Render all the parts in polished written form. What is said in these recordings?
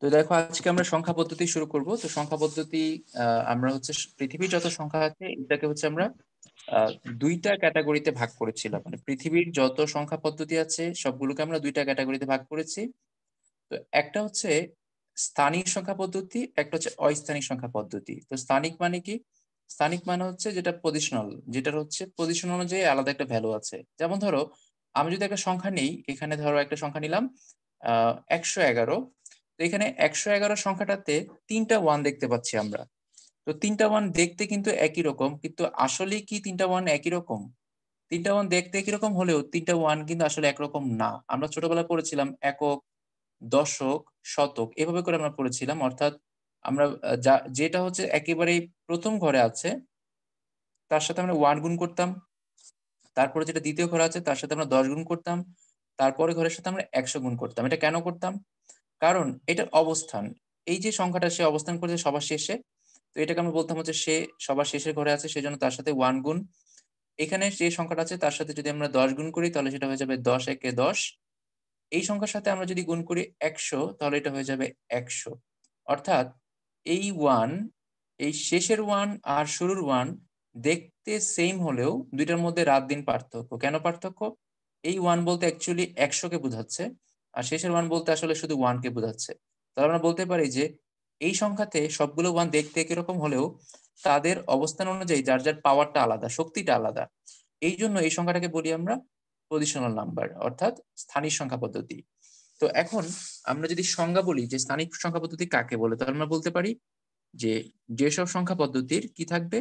তো দেখো আজকে আমরা সংখ্যা পদ্ধতি শুরু করব। তো সংখ্যা পদ্ধতি আমরা হচ্ছে পৃথিবীর যত সংখ্যা আছে এটাকে হচ্ছে আমরা আহ, দুইটা ক্যাটাগরিতে ভাগ করেছিলাম। মানে পৃথিবীর যত সংখ্যা পদ্ধতি আছে সবগুলোকে আমরা দুইটা ক্যাটাগরিতে ভাগ করেছি। তো একটা হচ্ছে স্থানিক সংখ্যা পদ্ধতি, একটা হচ্ছে অস্থানিক সংখ্যা পদ্ধতি। তো স্থানিক মানে কি? স্থানিক মানে হচ্ছে যেটা পজিশনাল, যেটার হচ্ছে পজিশন অনুযায়ী আলাদা একটা ভ্যালু আছে। যেমন ধরো আমি যদি একটা সংখ্যা নেই, এখানে ধরো একটা সংখ্যা নিলাম 111। তো এখানে 111 সংখ্যাটাতে তিনটা ওয়ান দেখতে পাচ্ছি আমরা। তো তিনটা ওয়ান দেখতে কিন্তু একই রকম, কিন্তু আসলে কি তিনটা ওয়ান একই রকম? তিনটা ওয়ান দেখতে একই রকম হলেও তিনটা ওয়ান কিন্তু আসলে একরকম না। আমরা ছোটবেলায় পড়েছিলাম একক, দশক, শতক, এভাবে করে আমরা পড়েছিলাম। অর্থাৎ আমরা যেটা হচ্ছে একেবারে প্রথম ঘরে আছে তার সাথে আমরা ওয়ান গুণ করতাম, তারপরে যেটা দ্বিতীয় ঘরে আছে তার সাথে আমরা 10 গুণ করতাম, তারপরে ঘরের সাথে আমরা 100 গুণ করতাম। এটা কেন করতাম? কারণ এটার অবস্থান, এই যে সংখ্যাটা সে অবস্থান করেছে সবার শেষে, তো এটাকে আমরা বলতাম হচ্ছে সে সবার শেষের ঘরে আছে, সেজন্য তার সাথে ওয়ান গুণ। এখানে যে সংখ্যাটা আছে তার সাথে যদি আমরা 10 গুণ করি তাহলে সেটা হয়ে যাবে 10 একে 10। এই সংখ্যার সাথে আমরা যদি গুণ করি 100 তাহলে এটা হয়ে যাবে 100। অর্থাৎ এই ওয়ান, এই শেষের ওয়ান আর শুরুর ওয়ান দেখতে সেম হলেও দুইটার মধ্যে রাত দিন পার্থক্য। কেন পার্থক্য? এই ওয়ান বলতে অ্যাকচুয়ালি 100কে বোঝাচ্ছে, আর শেষের ওয়ান বলতে আসলে শুধু ওয়ানকে বোঝাচ্ছে। তাহলে আমরা বলতে পারি যে এই সংখ্যাতে সবগুলো ওয়ান দেখতে একই রকম হলেও তাদের অবস্থান অনুযায়ী যার যার পাওয়ারটা আলাদা, শক্তিটা আলাদা। এই জন্য এই সংখ্যাটাকে বলি আমরা পজিশনাল নাম্বার, অর্থাৎ স্থানিক সংখ্যা পদ্ধতি। তো এখন আমরা যদি সংজ্ঞা বলি যে স্থানিক সংখ্যা পদ্ধতি কাকে বলে, তাহলে আমরা বলতে পারি যে যেসব সংখ্যা পদ্ধতির কি থাকবে,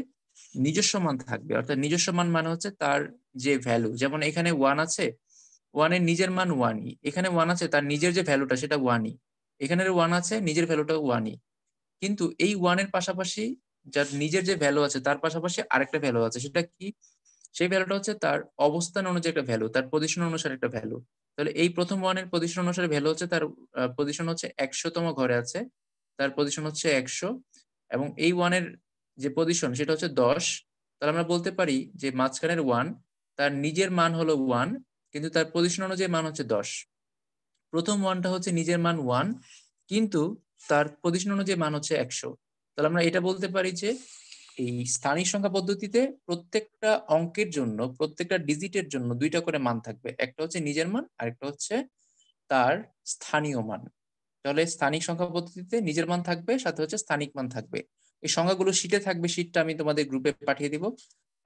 নিজস্ব মান থাকবে। অর্থাৎ নিজস্ব মান মানে হচ্ছে তার যে ভ্যালু, যেমন এখানে ওয়ান আছে, ওয়ানের নিজের মান ওয়ানই। এখানে ওয়ান আছে, তার নিজের যে ভ্যালুটা সেটা ওয়ানই। এখানে ওয়ান আছে, নিজের ভ্যালুটা ওয়ানই। কিন্তু এই ওয়ানের পাশাপাশি যার নিজের যে ভ্যালু আছে তার পাশাপাশি আরেকটা ভ্যালু আছে, সেটা কি? সেই ভ্যালুটা হচ্ছে তার অবস্থান অনুযায়ী একটা ভ্যালু, তার পজিশন অনুসারে একটা ভ্যালু। তাহলে এই প্রথম ওয়ানের পজিশন অনুসারে ভ্যালু হচ্ছে তার পজিশন হচ্ছে 100তম ঘরে আছে, তার পজিশন হচ্ছে 100। এবং এই ওয়ানের যে পজিশন সেটা হচ্ছে 10। তাহলে আমরা বলতে পারি যে মাঝখানের ওয়ান, তার নিজের মান হলো ওয়ান, কিন্তু তার পজিশন অনুযায়ী মান হচ্ছে 10। প্রথম ওয়ানটা হচ্ছে নিজের মান ওয়ান, কিন্তু তার পজিশন অনুযায়ী মান হচ্ছে 100। তাহলে আমরা এটা বলতে পারি যে এই স্থানিক সংখ্যা পদ্ধতিতে প্রত্যেকটা অঙ্কের জন্য, প্রত্যেকটা ডিজিটের জন্য দুইটা করে মান থাকবে, একটা হচ্ছে নিজের মান আর একটা হচ্ছে তার স্থানীয় মান। তাহলে স্থানিক সংখ্যা পদ্ধতিতে নিজের মান থাকবে, সাথে হচ্ছে স্থানিক মান থাকবে। এই সংখ্যাগুলো শিটে থাকবে, শিটটা আমি তোমাদের গ্রুপে পাঠিয়ে দিব।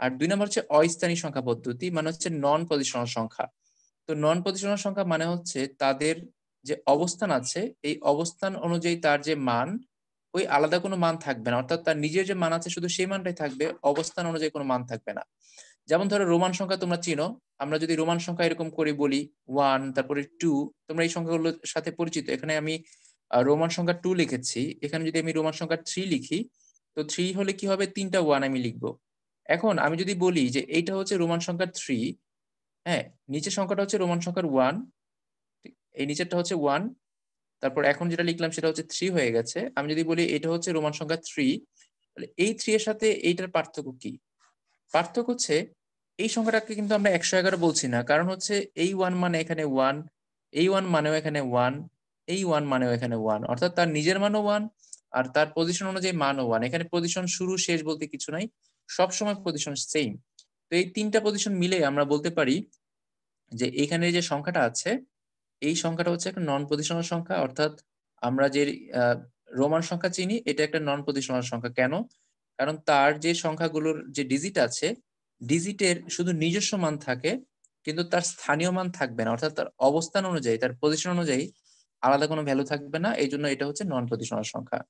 আর দুই নম্বর হচ্ছে অস্থানিক সংখ্যা পদ্ধতি, মানে হচ্ছে নন পজিশনাল সংখ্যা। তো নন পজিশনাল সংখ্যা মানে হচ্ছে তাদের যে অবস্থান আছে এই অবস্থান অনুযায়ী তার যে মান, ওই আলাদা কোনো মান থাকবে না। অর্থাৎ তার নিজের যে মান আছে শুধু সেই মানটাই থাকবে, অবস্থান অনুযায়ী কোনো মান থাকবে না। যেমন ধরো রোমান সংখ্যা তোমরা চিনো, আমরা যদি রোমান সংখ্যা এরকম করে বলি ওয়ান, তারপরে টু, তোমরা এই সংখ্যাগুলোর সাথে পরিচিত। এখানে আমি রোমান সংখ্যা টু লিখেছি, এখানে যদি আমি রোমান সংখ্যা থ্রি লিখি, তো থ্রি হলে কি হবে, তিনটা ওয়ান আমি লিখবো। এখন আমি যদি বলি যে এইটা হচ্ছে রোমান সংখ্যা থ্রি, হ্যাঁ, নিচের সংখ্যাটা হচ্ছে রোমান সংখ্যার ওয়ান, এই নিচেরটা হচ্ছে ওয়ান, তারপর এখন যেটা লিখলাম সেটা হচ্ছে থ্রি হয়ে গেছে। আমি যদি বলি এটা হচ্ছে রোমান সংখ্যা থ্রি, তাহলে এই থ্রি এর সাথে এইটার পার্থক্য কি? পার্থক্য হচ্ছে এই সংখ্যাটাকে কিন্তু আমরা 111 বলছি না, কারণ হচ্ছে এই ওয়ান মানে এখানে ওয়ান, এই ওয়ান মানেও এখানে ওয়ান, এই ওয়ান মানেও এখানে ওয়ান। অর্থাৎ তার নিজের মানও ওয়ান আর তার পজিশন অনুযায়ী মানও ওয়ান। এখানে পজিশন শুরু শেষ বলতে কিছু নাই, সব সময় পজিশন সেম। তো এই তিনটা পজিশন মিলে আমরা বলতে পারি যে এখানে যে সংখ্যাটা আছে এই সংখ্যাটা হচ্ছে একটা নন পজিশনাল সংখ্যা। অর্থাৎ আমরা যে আহ, রোমান সংখ্যা চিনি এটা একটা নন পজিশনাল সংখ্যা। কেন? কারণ তার যে সংখ্যাগুলোর যে ডিজিট আছে, ডিজিটের শুধু নিজস্ব মান থাকে, কিন্তু তার স্থানীয় মান থাকবে না। অর্থাৎ তার অবস্থান অনুযায়ী, তার পজিশন অনুযায়ী আলাদা কোনো ভ্যালু থাকবে না, এই জন্য এটা হচ্ছে নন পজিশনাল সংখ্যা।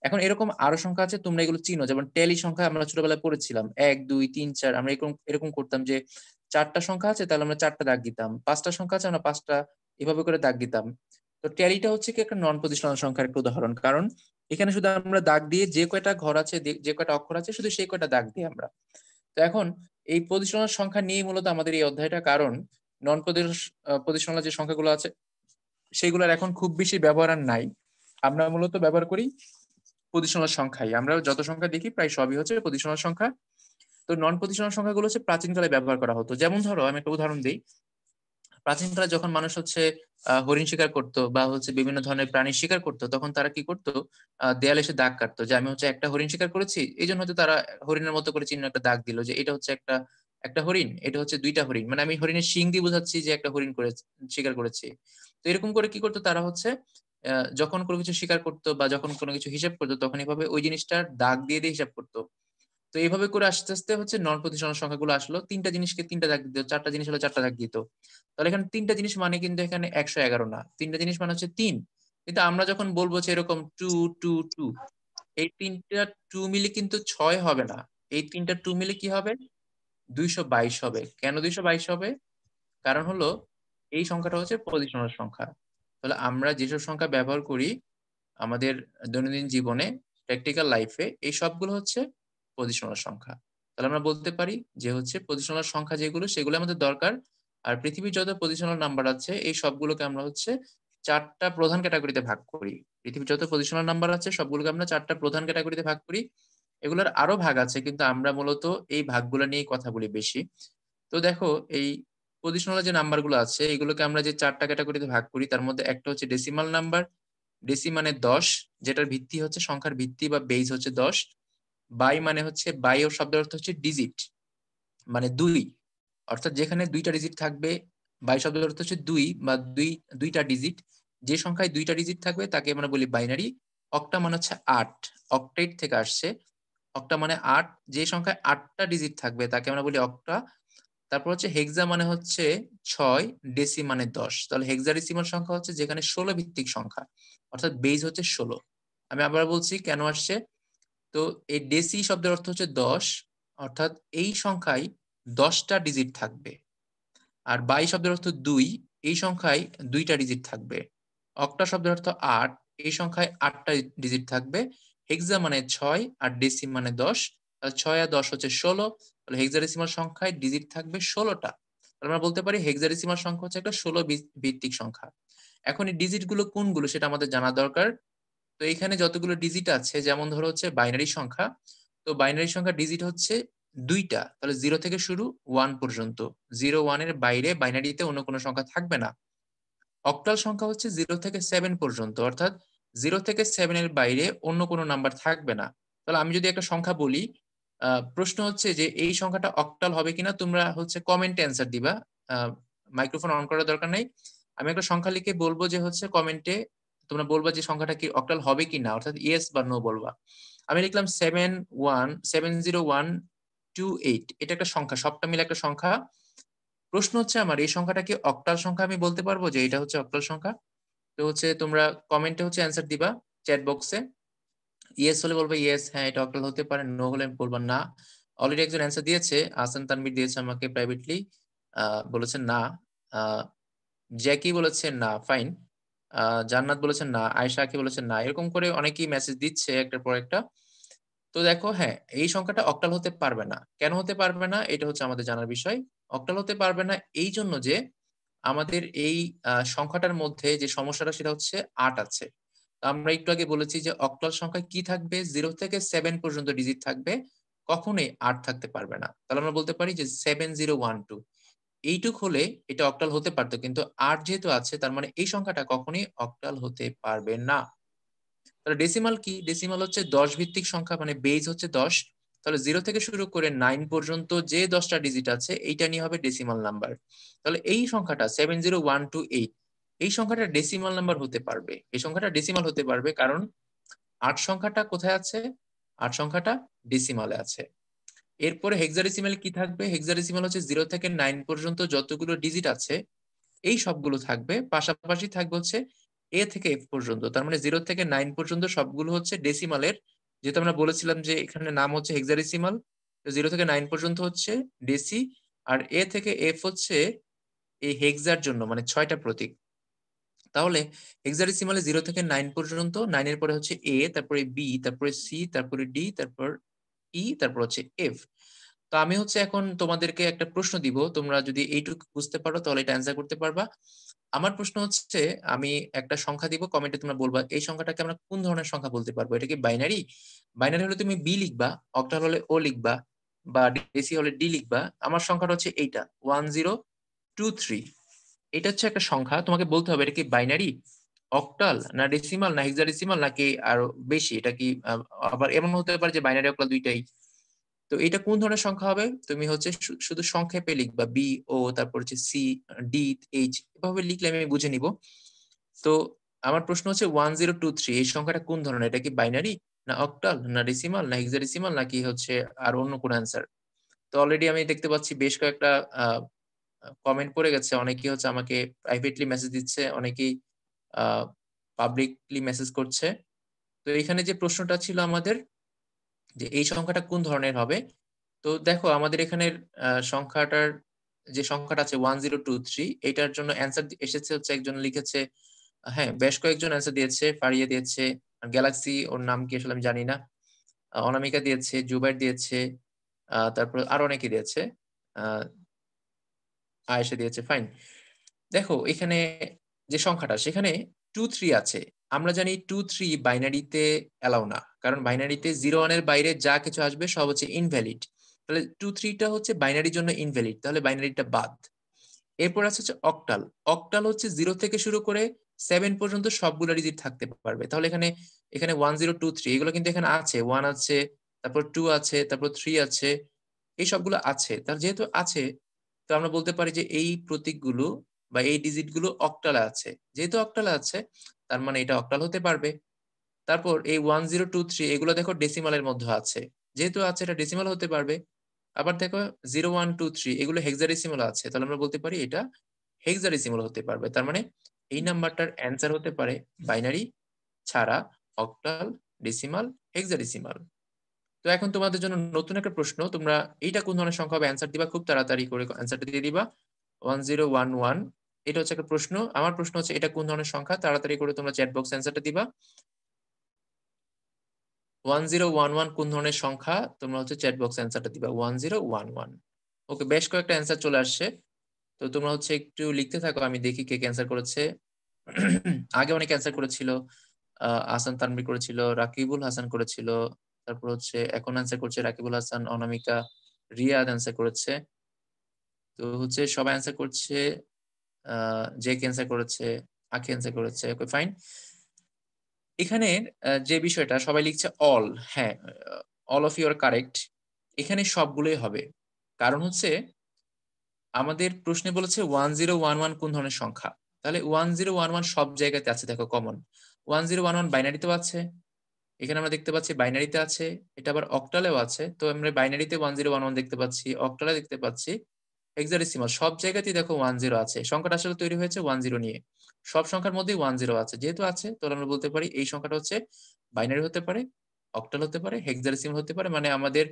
এখন এরকম আরো সংখ্যা আছে, তোমরা এগুলো চিনো, যেমন টেলি সংখ্যা আমরা ছোটবেলায় পড়েছিলাম, 1 2 3 4। আমরা এরকম এরকম করতাম যে চারটা সংখ্যা আছে তাহলে আমরা চারটা দাগ দিতাম, পাঁচটা সংখ্যা আছে আমরা পাঁচটা, এভাবে করে দাগ দিতাম। তো ট্যালিটা হচ্ছে কি একটা নন পজিশনাল সংখ্যার একটা উদাহরণ, কারণ এখানে শুধু আমরা দাগ দিয়ে যে কয়টা ঘর আছে, যে কয়টা অক্ষর আছে শুধু সেই কয়টা দাগ দিই আমরা। তো এখন এই পজিশনাল সংখ্যা নিয়ে মূলত আমাদের এই অধ্যায়টা, কারণ নন পজিশনাল যে সংখ্যাগুলো আছে সেগুলোর এখন খুব বেশি ব্যবহার আর নাই। আমরা মূলত ব্যবহার করি পজিশনাল সংখ্যাই। আমরা যত সংখ্যা দেখি প্রায় সবই হচ্ছে পজিশনাল সংখ্যা। তো নন পজিশনাল সংখ্যাগুলো হচ্ছে প্রাচীনকালে ব্যবহার করা হতো। যেমন ধরো আমি একটা উদাহরণ দিই, প্রাচীনকালে যখন মানুষ হচ্ছে হরিণ শিকার করতো বা হচ্ছে বিভিন্ন ধরনের প্রাণী শিকার করতো, তখন তারা কি করতো? দেয়ালে এসে দাগ কাটতো যে আমি হচ্ছে একটা হরিণ শিকার করেছি। এইজন্য হয়তো তারা হরিণের মতো করে চিহ্ন একটা দাগ দিল যে এটা হচ্ছে একটা হরিণ, এটা হচ্ছে ২ টা হরিণ। মানে আমি হরিণের শিং দিয়ে বোঝাচ্ছি যে একটা হরিণ শিকার করেছি। তো এরকম করে কি করতো তারা হচ্ছে যখন কোনো কিছু শিকার করতো বা যখন কোনো কিছু হিসাব করতো তখন এভাবে ওই জিনিসটার দাগ দিয়ে হিসাব করতো। তো এইভাবে করে আস্তে, আস্তে হচ্ছে নন-প্রতিসম সংখ্যাগুলো আসলো। ৩ টা জিনিসকে ৩ টা দাগ দিত, ৪ টা জিনিস হলে ৪ টা দাগ দিত। তাহলে এখানে ৩ টা জিনিস মানে কিন্তু এখানে ১১১ না। ৩ টা জিনিস মানে হচ্ছে ৩। কিন্তু আমরা যখন বলব যে এরকম 2, 2, 2 এই ৩ টা 2 মিলে কিন্তু ৬ হবে না। এই ৩ টা 2 মিলে কি হবে? ২২২ হবে। কেন ২২২ হবে? কারণ হলো এই সংখ্যাটা হচ্ছে পজিশনাল সংখ্যা। তাহলে আমরা যেসব সংখ্যা ব্যবহার করি আমাদের দৈনন্দিন জীবনে প্র্যাকটিক্যাল লাইফে এই সবগুলো হচ্ছে পজিশনাল সংখ্যা। তাহলে আমরা বলতে পারি যে হচ্ছে পজিশনাল সংখ্যা যেগুলো সেগুলো আমাদের দরকার। আর পৃথিবীর যত পজিশনাল নাম্বার আছে এই সবগুলোকে আমরা হচ্ছে ৪ টা প্রধান ক্যাটেগরিতে ভাগ করি। পৃথিবীর যত পজিশনাল নাম্বার আছে সবগুলোকে আমরা ৪ টা প্রধান ক্যাটেগরিতে ভাগ করি। এগুলোর আরো ভাগ আছে কিন্তু আমরা মূলত এই ভাগগুলো নিয়েই কথা বলি বেশি। তো দেখো এই পজিশনাল যে নাম্বারগুলো আছে এগুলোকে আমরা যে ৪ টা ক্যাটেগরিতে ভাগ করি তার মধ্যে একটা হচ্ছে ডেসিমাল নাম্বার। ডেসি মানে ১০, যেটার ভিত্তি হচ্ছে সংখ্যার ভিত্তি বা বেস হচ্ছে ১০। বাই মানে হচ্ছে বাই ও শব্দের অর্থ হচ্ছে ডিজিট, মানে ২। অর্থাৎ যেখানে ২ টা ডিজিট থাকবে, বাই শব্দের অর্থ হচ্ছে ২ বা ২ টা ডিজিট। যে সংখ্যায় ২ টা ডিজিট থাকবে তাকে আমরা বলি বাইনারি। অক্টা মানে হচ্ছে ৮, অক্টেট থেকে আসছে। অক্টা মানে ৮, যে সংখ্যায় ৮ টা ডিজিট থাকবে তাকে আমরা বলি অক্টা। তারপর হচ্ছে হেক্সা মানে হচ্ছে ৬, ডেসি মানে ১০। তাহলে হেক্সাডেসিমাল সংখ্যা হচ্ছে যেখানে ১৬ ভিত্তিক সংখ্যা। অর্থাৎ বেস হচ্ছে ১৬। আমি আবার বলছি কেন আসছে? তো এই ডেসি শব্দের অর্থ হচ্ছে ১০, অর্থাৎ এই সংখ্যায় ১০ টা ডিজিট থাকবে। আর বাই শব্দের অর্থ ২, এই সংখ্যায় ২ টা ডিজিট থাকবে। অক্টা শব্দের অর্থ ৮, এই সংখ্যায় ৮ টা ডিজিট থাকবে। হেক্সা মানে ৬ আর ডেসি মানে ১০। তাহলে ৬ আর ১০ হচ্ছে ১৬। তাহলে হেক্সাডেসিমাল সংখ্যায় ডিজিট থাকবে ১৬ টা। তাহলে আমরা বলতে পারি হেক্সাডেসিমাল সংখ্যা হচ্ছে একটা ১৬ ভিত্তিক সংখ্যা। এখন এই ডিজিট গুলো কোনগুলো সেটা আমাদের জানা দরকার। তো এখানে যতগুলো ডিজিট আছে যেমন ধরো হচ্ছে বাইনারি সংখ্যা। তো বাইনারি সংখ্যার ডিজিট হচ্ছে ২ টা। তাহলে 0 থেকে শুরু 1 পর্যন্ত। 0, 1 এর বাইরে বাইনারিতে অন্য কোনো সংখ্যা থাকবে না। অক্টাল সংখ্যা হচ্ছে 0 থেকে 7 পর্যন্ত, অর্থাৎ 0 থেকে 7 এর বাইরে অন্য কোনো নাম্বার থাকবে না। তাহলে আমি যদি একটা সংখ্যা বলি, প্রশ্ন হচ্ছে যে এই সংখ্যাটা অক্টাল হবে কিনা তোমরা হচ্ছে কমেন্টে অ্যান্সার দিবা। আ মাইক্রোফোন অন করার দরকার নাই। আমি একটা সংখ্যা লিখে বলব যে হচ্ছে কমেন্টে তোমরা বলবা যে সংখ্যাটা কি অক্টাল হবে কিনা, অর্থাৎ ইয়েস বা নো বলবা। আমি লিখলাম 7070128, এটা একটা সংখ্যা, সবটা মিলে একটা সংখ্যা। প্রশ্ন হচ্ছে আমার এই সংখ্যাটা কি অক্টাল সংখ্যা, আমি বলতে পারবো যে এটা হচ্ছে অক্টাল সংখ্যা? তো হচ্ছে তোমরা কমেন্টে হচ্ছে অ্যান্সার দিবা চ্যাট বক্সে। ইয়েস হলে বলবা ইয়েস, হ্যাঁ এটা অক্টাল হতে পারে। নো হলে বলবা না। অলরেডি একজন অ্যান্সার দিয়েছে, আহসান তানভীর দিয়েছে আমাকে প্রাইভেটলি। বলেছেন না। আ জ্যাকি বলেছে না, ফাইন। জান্নাত বলেছেন না, আয়েশা আঁখি বলেছেন না। এরকম করে অনেকেই মেসেজ দিচ্ছে একটার পর একটা। তো দেখো হ্যাঁ, এই সংখ্যাটা অক্টাল হতে পারবে না। কেন হতে পারবে না? এটা হচ্ছে আমাদের জানার বিষয়। অক্টাল হতে পারবে না এইজন্য যে আমাদের এই সংখ্যাটার মধ্যে যে সমস্যাটা সেটা হচ্ছে ৮ আছে। তো আমরা একটু আগে বলেছি যে অক্টাল সংখ্যায় কি থাকবে? 0 থেকে 7 পর্যন্ত ডিজিট থাকবে। কখনোই ৮ থাকতে পারবে না। তাহলে আমরা বলতে পারি যে 7012, এইটুক হলে এটা অক্টাল হতে পারত। কিন্তু ৮ যেহেতু আছে তার মানে এই সংখ্যাটা কখনোই অক্টাল হতে পারবে না। তাহলে ডেসিমাল কি? ডেসিমাল হচ্ছে ১০ ভিত্তিক সংখ্যা, মানে বেস হচ্ছে ১০। তাহলে 0 থেকে শুরু করে 9 পর্যন্ত যে ১০ টা ডিজিট আছে এইটা নিয়ে হবে ডেসিমাল নাম্বার। তাহলে এই সংখ্যাটা 70128, এই সংখ্যাটা ডেসিমাল নাম্বার হতে পারবে। এই সংখ্যাটা ডেসিমাল হতে পারবে কারণ ৮ সংখ্যাটা কোথায় আছে? ৮ সংখ্যাটা ডেসিমালে আছে। এরপরে হেক্সাডেসিমালে কি থাকবে? হেক্সাডেসিমাল হচ্ছে 0 থেকে 9 পর্যন্ত যতগুলো ডিজিট আছে এই সবগুলো থাকবে। পাশাপাশি থাকবে হচ্ছে এ থেকে এফ পর্যন্ত। তার মানে 0 থেকে 9 পর্যন্ত সবগুলো হচ্ছে ডেসিমালের। যেহেতু আমরা বলেছিলাম যে এখানে নাম হচ্ছে হেক্সাডেসিমাল। তো 0 থেকে 9 পর্যন্ত হচ্ছে ডেসি। আর এ থেকে এফ হচ্ছে এই হেক্সার জন্য, মানে ৬ টা প্রতীক। তাহলে হেক্সাডেসিমালে 0 থেকে 9 পর্যন্ত, 9 এর পরে হচ্ছে এ, তারপরে বি, তারপরে সি, তারপরে ডি, তারপর ই, তারপর হচ্ছে এফ। তো আমি হচ্ছে এখন তোমাদেরকে একটা প্রশ্ন দিব। তোমরা যদি এইটুকু বুঝতে পারো তাহলে এটা অ্যান্সার করতে পারবা। আমার প্রশ্ন হচ্ছে আমি একটা সংখ্যা দিব, কমেন্টে তোমরা বলবা এই সংখ্যাটাকে আমরা কোন ধরনের সংখ্যা বলতে পারবো? এটা কি বাইনারি? বাইনারি হলে তুমি বি লিখবা, অক্টাল হলে ও লিখবা, বা ডেসি হলে ডি লিখবা। আমার সংখ্যাটা হচ্ছে এইটা 1023। এটা হচ্ছে একটা সংখ্যা, তোমাকে বলতে হবে এটা কি বাইনারি, অক্টাল, না ডেসিমাল, না হেক্সাডেসিমাল, নাকি আরো বেশি। এটা কি আবার এমন হতে পারে যে বাইনারি অক্টাল দুইটাই। তো এটা কোন ধরনের সংখ্যা হবে, তুমি হচ্ছে শুধু সংক্ষেপে লিখবা বি ও, তারপর হচ্ছে সি, ডি, এইচ, এভাবে লিখলে আমি বুঝে নিব। তো আমার প্রশ্ন হচ্ছে 1023 এই সংখ্যাটা কোন ধরনের, এটা কি বাইনারি, না অক্টাল, না ডেসিমাল, না হেক্সাডেসিমাল, নাকি হচ্ছে আর অন্য কোন অ্যান্সার। তো অলরেডি আমি দেখতে পাচ্ছি বেশ কয়েকটা কমেন্ট পড়ে গেছে, অনেকেই হচ্ছে আমাকে প্রাইভেটলি মেসেজ দিচ্ছে, অনেকেই পাবলিকলি মেসেজ করছে। তো এখানে যে প্রশ্নটা ছিল আমাদের, যে এই সংখ্যাটা কোন ধরনের হবে, তো দেখো আমাদের এখানের সংখ্যাটার যে সংখ্যাটা আছে 1023, এটার জন্য অ্যান্সার এসেছে হচ্ছে, একজন লিখেছে, হ্যাঁ বেশ কয়েকজন অ্যান্সার দিয়েছে, ফারিয়া দিয়েছে, গ্যালাক্সি ওর নাম কি আসলে আমি জানি না, অনামিকা দিয়েছে, জুবাইর দিয়েছে, তারপর আরো অনেকে দিয়েছে, আহ আয়েশা দিয়েছে, ফাইন। দেখো এখানে যে সংখ্যাটা সেখানে 2 3 আছে। আমরা জানি 2 3 বাইনারিতে অ্যালাউ না, কারণ বাইনারিতে 0 1 এর বাইরে যা কিছু আসবে সব হচ্ছে ইনভ্যালিড। তাহলে 2 3টা হচ্ছে বাইনারির জন্য ইনভ্যালিড, তাহলে বাইনারিটা বাদ। এরপর আছে হচ্ছে অক্টাল। অক্টাল হচ্ছে 0 থেকে শুরু করে 7 পর্যন্ত সবগুলো ডিজিট থাকতে পারবে। তাহলে এখানে এখানে 1023 এগুলো কিন্তু এখানে আছে, 1 আছে, তারপর 2 আছে, তারপর 3 আছে, এই সবগুলো আছে। তাহলে যেহেতু আছে, তো আমরা বলতে পারি যে এই প্রতীকগুলো বা এই ডিজিট গুলো অক্টালে আছে। যেহেতু অক্টালে আছে, তার মানে এটা অক্টাল হতে পারবে। তারপর এই 1023 এগুলো দেখো ডেসিমালের মধ্যে আছে, যেহেতু আছে এটা ডেসিমাল হতে পারবে। আবার দেখো 0123 এগুলো হেক্সাডেসিমাল আছে, তাহলে আমরা বলতে পারি এটা হেক্সাডেসিমাল হতে পারবে। তার মানে এই নাম্বারটার অ্যান্সার হতে পারে বাইনারি ছাড়া অক্টাল, ডেসিমাল, হেক্সাডেসিমাল। তো এখন তোমাদের জন্য নতুন একটা প্রশ্ন, তোমরা এইটা কোন ধরনের সংখ্যা হবে অ্যান্সার দিবা, খুব তাড়াতাড়ি করে অ্যান্সারটা দিয়ে দিবা। 1011, এটা হচ্ছে একটা প্রশ্ন। আমার প্রশ্ন হচ্ছে এটা কোন ধরনের সংখ্যা, তাড়াতাড়ি করে তোমরা চ্যাট বক্স অ্যান্সারটা দিবা। 1011 কোন ধরনের সংখ্যা, তোমরা হচ্ছে চ্যাট বক্স অ্যান্সারটা দিবা 1011। ওকে, বেশ কয়েকটা অ্যান্সার চলে আসছে। তো তোমরা হচ্ছে একটু লিখতে থাকো, আমি দেখি কে কে অ্যান্সার করেছে। আগে অনেক অ্যান্সার করেছিল, আহসান তানভীর করেছিল, রাকিবুল হাসান করেছিল, তারপর হচ্ছে এখন অ্যান্সার করছে রাকিবুল হাসান, অনামিকা, রিয়াদ অ্যান্সার করেছে। তো হচ্ছে সবাই অ্যান্সার করছে, যে ক্যান্সার করেছে, আখি অ্যান্সার করেছে, ওকে ফাইন। এখানে যে বিষয়টা সবাই লিখছে অল, হ্যাঁ all of you are correct, এখানে সবগুলোই হবে। কারণ হচ্ছে আমাদের প্রশ্নে বলেছে 1011 কোন ধরনের সংখ্যা, তাহলে 1011 সব জায়গাতে আছে, দেখো কমন। 1011 বাইনারিতেও আছে, এখানে আমরা দেখতে পাচ্ছি বাইনারিতে আছে, এটা আবার অক্টালেও আছে। তো আমরা বাইনারিতে 1011 দেখতে পাচ্ছি, অক্টালে দেখতে পাচ্ছি, হেক্সাডেসিমাল সব জায়গাতেই দেখো 10 আছে। সংখ্যাটা আসলে তৈরি হয়েছে 10 নিয়ে, সব সংখ্যার মধ্যেই 10 আছে। যেহেতু আছে, তাহলে আমরা বলতে পারি এই সংখ্যাটা হচ্ছে বাইনারি হতে পারে, অক্টাল হতে পারে, হেক্সাডেসিমাল হতে পারে। মানে আমাদের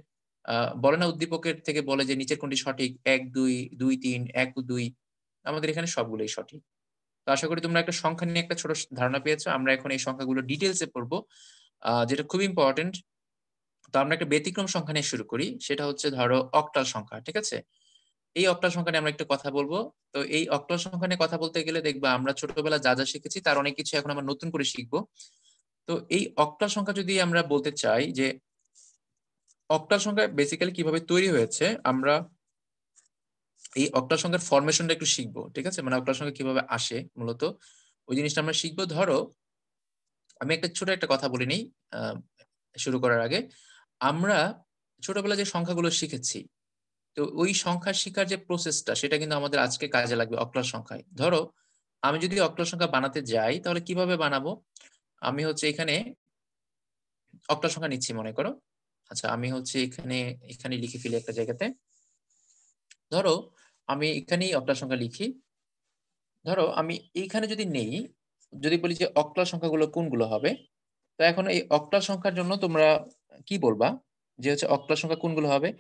বলে না উদ্দীপকের থেকে বলে যে নিচের কোনটি সঠিক, 1 2 2 3 1 2, আমাদের এখানে সবগুলোই সঠিক। তো আশা করি তোমরা একটা সংখ্যা নিয়ে একটা ছোট ধারণা পেয়েছো। আমরা এখন এই সংখ্যাগুলো ডিটেলসে পড়বো, যেটা খুব ইম্পর্টেন্ট। তো আমরা একটা ব্যতিক্রম সংখ্যা নিয়ে শুরু করি, সেটা হচ্ছে ধরো অক্টাল সংখ্যা, ঠিক আছে। এই অক্টাল সংখ্যা নিয়ে আমরা একটু কথা বলবো। তো এই অক্টাল সংখ্যা নিয়ে কথা বলতে গেলে দেখবা আমরা ছোটবেলা যা যা শিখেছি তার অনেক কিছু এখন আমরা নতুন করে শিখবো। তো এই অক্টাল সংখ্যা যদি আমরা বলতে চাই যে অক্টাল সংখ্যা বেসিক্যালি কিভাবে তৈরি হয়েছে, আমরা এই অক্টাল সংখ্যার ফরমেশনটা একটু শিখবো, ঠিক আছে। মানে অক্টাল সংখ্যা কিভাবে আসে মূলত, ওই জিনিসটা আমরা শিখবো। ধরো আমি একটা ছোট একটা কথা বলে নিই শুরু করার আগে। আমরা ছোটবেলায় যে সংখ্যাগুলো শিখেছি, তো ওই সংখ্যা শিখার যে প্রসেসটা সেটা কিন্তু আমাদের আজকে কাজে লাগবে অক্টাল সংখ্যায়। ধরো আমি যদি অক্টাল সংখ্যা বানাতে যাই, তাহলে কিভাবে বানাবো। আমি হচ্ছে এখানে অক্টাল সংখ্যা নিচ্ছি মনে করো। আচ্ছা আমি হচ্ছে এখানে এখানে লিখে ফেলি একটা জায়গাতে। ধরো আমি এখানেই অক্টাল সংখ্যা লিখি। ধরো আমি এইখানে যদি নেই, যদি বলি যে অক্টাল সংখ্যাগুলো কোনগুলো হবে, তো এখন এই অক্টাল সংখ্যার জন্য তোমরা কি বলবা যে হচ্ছে অক্টাল সংখ্যা কোনগুলো হবে।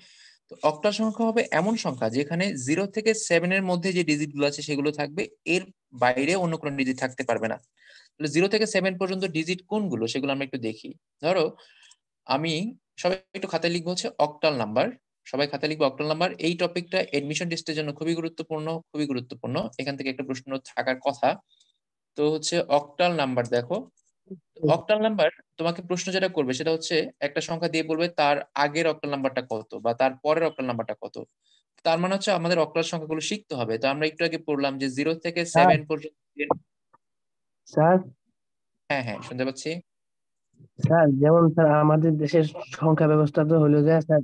তো অক্টাল সংখ্যা হবে এমন সংখ্যা যেখানে 0 থেকে 7 এর মধ্যে যে ডিজিট গুলো আছে সেগুলো থাকবে, এর বাইরে অন্য কোনো ডিজিট থাকতে পারবে না। তাহলে 0 থেকে 7 পর্যন্ত ডিজিট কোনগুলো সেগুলো আমরা একটু দেখি। ধরো আমি, সবাই একটু খাতায় লিখবো হচ্ছে অক্টাল নাম্বার, সবাই খাতায় লিখবো অক্টাল নাম্বার। এই টপিকটা এডমিশন টেস্টের জন্য খুবই গুরুত্বপূর্ণ, খুবই গুরুত্বপূর্ণ, এখান থেকে একটা প্রশ্ন থাকার কথা। তো হচ্ছে অক্টাল নাম্বার দেখো, অক্টাল নাম্বার তোমাকে প্রশ্ন যেটা করবে সেটা হচ্ছে একটা সংখ্যা দিয়ে বলবে তার আগের অক্টাল নাম্বারটা কত বা তার পরের অক্টাল নাম্বারটা কত। তার মানে হচ্ছে আমাদের অক্টাল সংখ্যাগুলো শিখতে হবে। তো আমরা একটু আগে পড়লাম যে 0 থেকে স্যার 7 পর্যন্ত। স্যার হ্যাঁ হ্যাঁ, শুনতে পাচ্ছি। স্যার যেমন স্যার আমাদের দেশের সংখ্যা ব্যবস্থা তো হলো যে স্যার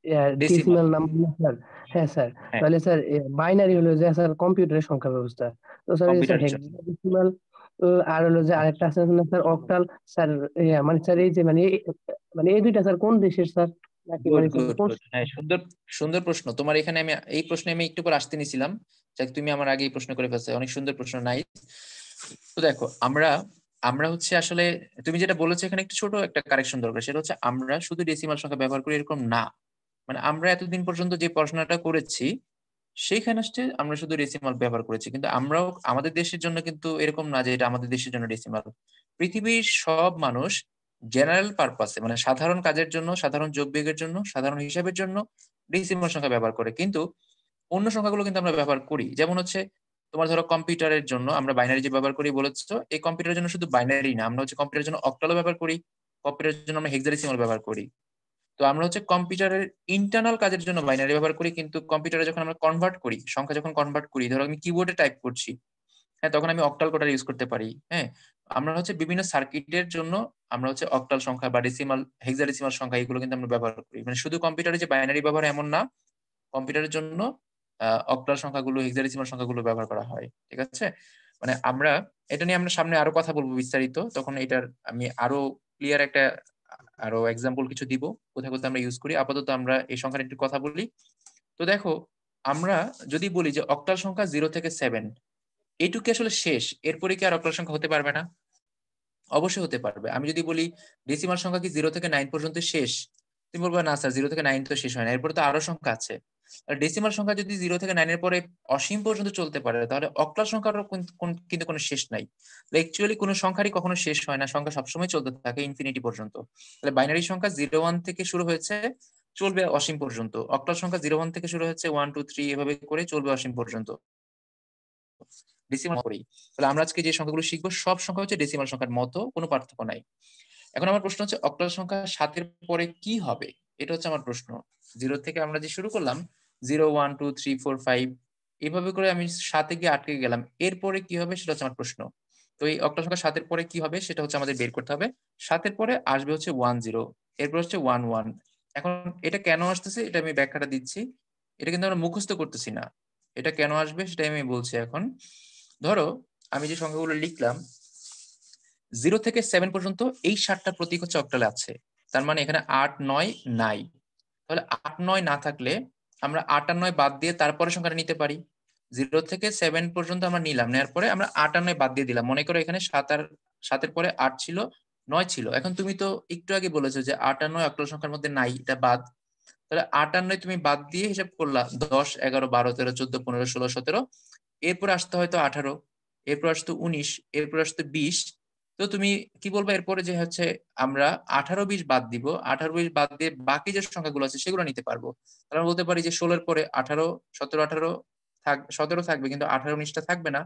ডেসিমাল। ডেসিমাল নাম্বার না স্যার। হ্যাঁ স্যার। হ্যাঁ, তাহলে স্যার বাইনারি হলো যে স্যার কম্পিউটারের সংখ্যা ব্যবস্থা। তো স্যার এই যে স্যার কম্পিউটারের জন্য। হেক্সাডেসিমাল আর হলো যে আরেকটা আছে না স্যার অক্টাল। স্যার মানে স্যার এই যে মানে এই দুইটা স্যার কোন দেশের স্যার, নাকি গুড মানে স্যার গুড কোন? গুড, হ্যাঁ, সুন্দর সুন্দর প্রশ্ন তোমার। এখানে আমি এই প্রশ্নে আমি একটু পর আসতে নিছিলাম, যাক তুমি আমার আগে এই প্রশ্ন করে ফেলছো, অনেক সুন্দর প্রশ্ন, নাই। তো দেখো, আমরা আমরা হচ্ছে আসলে, তুমি যেটা বলেছো এখানে একটু ছোট একটা কারেকশন দরকার, সেটা হচ্ছে আমরা শুধু ডেসিমাল সংখ্যা ব্যবহার করি এরকম না। মানে আমরা এতদিন পর্যন্ত যে পড়াশোনাটা করেছি সেইখানে হচ্ছে আমরা শুধু ডেসিমাল ব্যবহার করেছি, কিন্তু আমরাও আমাদের দেশের জন্য কিন্তু এরকম না যে এটা আমাদের দেশের জন্য ডেসিমাল। পৃথিবীর সব মানুষ জেনারেল পারপাসে, মানে সাধারণ কাজের জন্য, সাধারণ যোগ বিয়োগের জন্য, সাধারণ হিসাবের জন্য ডেসিমাল সংখ্যা ব্যবহার করে, কিন্তু অন্য সংখ্যাগুলো কিন্তু আমরা ব্যবহার করি। যেমন হচ্ছে তোমার ধরো কম্পিউটারের জন্য আমরা বাইনারি যে ব্যবহার করি বলেছো, এই কম্পিউটারের জন্য শুধু বাইনারি না, আমরা হচ্ছে কম্পিউটারের জন্য অক্টালও ব্যবহার করি, কম্পিউটারের জন্য আমরা হেক্সাডেসিমাল ব্যবহার করি। তো আমরা হচ্ছে কম্পিউটারের ইন্টারনাল কাজের জন্য বাইনারি ব্যবহার করি, কিন্তু কম্পিউটারে যখন আমরা কনভার্ট করি, সংখ্যা যখন কনভার্ট করি, ধরো আমি কিবোর্ডে টাইপ করছি, হ্যাঁ, তখন আমি অক্টাল কোডার ইউজ করতে পারি। হ্যাঁ, আমরা হচ্ছে বিভিন্ন সার্কিটের জন্য আমরা হচ্ছে অক্টাল সংখ্যা বা ডেসিমাল, হেক্সাডেসিমাল সংখ্যা এগুলো কিন্তু আমরা ব্যবহার করি। মানে শুধু কম্পিউটারে যে বাইনারি ব্যবহার এমন না, কম্পিউটারের জন্য অক্টাল সংখ্যাগুলো, হেক্সাডেসিমাল সংখ্যাগুলো ব্যবহার করা হয়। ঠিক আছে, মানে আমরা এটা নিয়ে আমরা সামনে আরো কথা বলবো বিস্তারিত, তখন এটার আমি আরো ক্লিয়ার একটা আরো এক্সাম্পল কিছু দিব কোথায় কোথায় আমরা ইউজ করি। আপাতত আমরা এই সংখ্যার একটু কথা বলি। তো দেখো, আমরা যদি বলি যে অক্টাল সংখ্যা 0 থেকে 7, এইটুকু কি আসলে শেষ? এরপরে কি আর অক্টাল সংখ্যা হতে পারবে না? অবশ্যই হতে পারবে। আমি যদি বলি ডেসিমাল সংখ্যা কি 0 থেকে 9 পর্যন্ত শেষ, তুমি বলবে না স্যার, 0 থেকে 9 তো শেষ হয় না, এরপরে তো আরো সংখ্যা আছে। ডেসিমাল সংখ্যা যদি 0 থেকে 9 পরে অসীম পর্যন্ত চলতে পারে, তাহলে অক্টাল সংখ্যারও কিন্তু কোনো শেষ নাই। অ্যাকচুয়ালি কোনো সংখ্যারই কখনো শেষ হয় না, সংখ্যা সবসময় চলতে থাকে ইনফিনিটি পর্যন্ত। তাহলে বাইনারি সংখ্যা 0 1 থেকে শুরু হয়েছে, চলবে অসীম পর্যন্ত। অক্টাল সংখ্যা 0 1 থেকে শুরু হচ্ছে, 1 2 3 এভাবে করে চলবে অসীম পর্যন্ত, ডেসিমাল করেই। তাহলে আমরা আজকে যে সংখ্যাগুলো শিখবো সব সংখ্যা হচ্ছে ডেসিমাল সংখ্যার মতো, কোনো পার্থক্য নাই। এখন আমার প্রশ্ন হচ্ছে অক্টাল সংখ্যা 7-এর পরে কি হবে, এটা হচ্ছে আমার প্রশ্ন। 0 থেকে আমরা যে শুরু করলাম, 0 1 2 3 4 5, এইভাবে করে আমি 7-এ গিয়ে আটকে গেলাম, এরপরে কি হবে সেটা হচ্ছে আমার প্রশ্ন। তো এই অক্টাল সংখ্যা 7-এর পরে কি হবে সেটা হচ্ছে আমাদের বের করতে হবে। 7-এর পরে আসবে হচ্ছে 1 0, এরপর হচ্ছে 1 1। এখন এটা কেন আসতেছে এটা আমি ব্যাখ্যাটা দিচ্ছি। এটা কিন্তু আমরা মুখস্থ করতেছি না, এটা কেন আসবে সেটাই আমি বলছি এখন। ধরো আমি যে সংখ্যাগুলো লিখলাম 0 থেকে 7 পর্যন্ত, এই 7টা প্রতীক হচ্ছে অক্টালে আছে। তার মানে এখানে 8 9 নাই। তাহলে 8 9 না থাকলে আমরা 8 আর 9 বাদ দিয়ে তারপরে সংখ্যাটা নিতে পারি। 0 থেকে 7 পর্যন্ত আমরা নিলাম, নেওয়ার পরে আমরা 8 আর 9 বাদ দিয়ে দিলাম। মনে করো এখানে 7-এর পরে 8 ছিল, 9 ছিল। এখন তুমি তো একটু আগে বলেছো যে 8 আর 9 অক্টাল সংখ্যার মধ্যে নাই, এটা বাদ। তাহলে 8 আর 9 তুমি বাদ দিয়ে হিসাব করলা, 10 11 12 13 14 15 16 17, এরপর আসতে হয়তো 18, এরপর আসতো 19, এরপর আসতো 20। তো তুমি কি বলবো এরপরে যে হচ্ছে আমরা 18 20 বাদ দিব, 18 20 বাদ দিয়ে বাকি যে সংখ্যাগুলো আছে সেগুলো নিতে পারবো। তাহলে আমরা বলতে পারি যে 16-এর পরে 18 17 18 17 থাকবে, কিন্তু 18 19টা থাকবে না,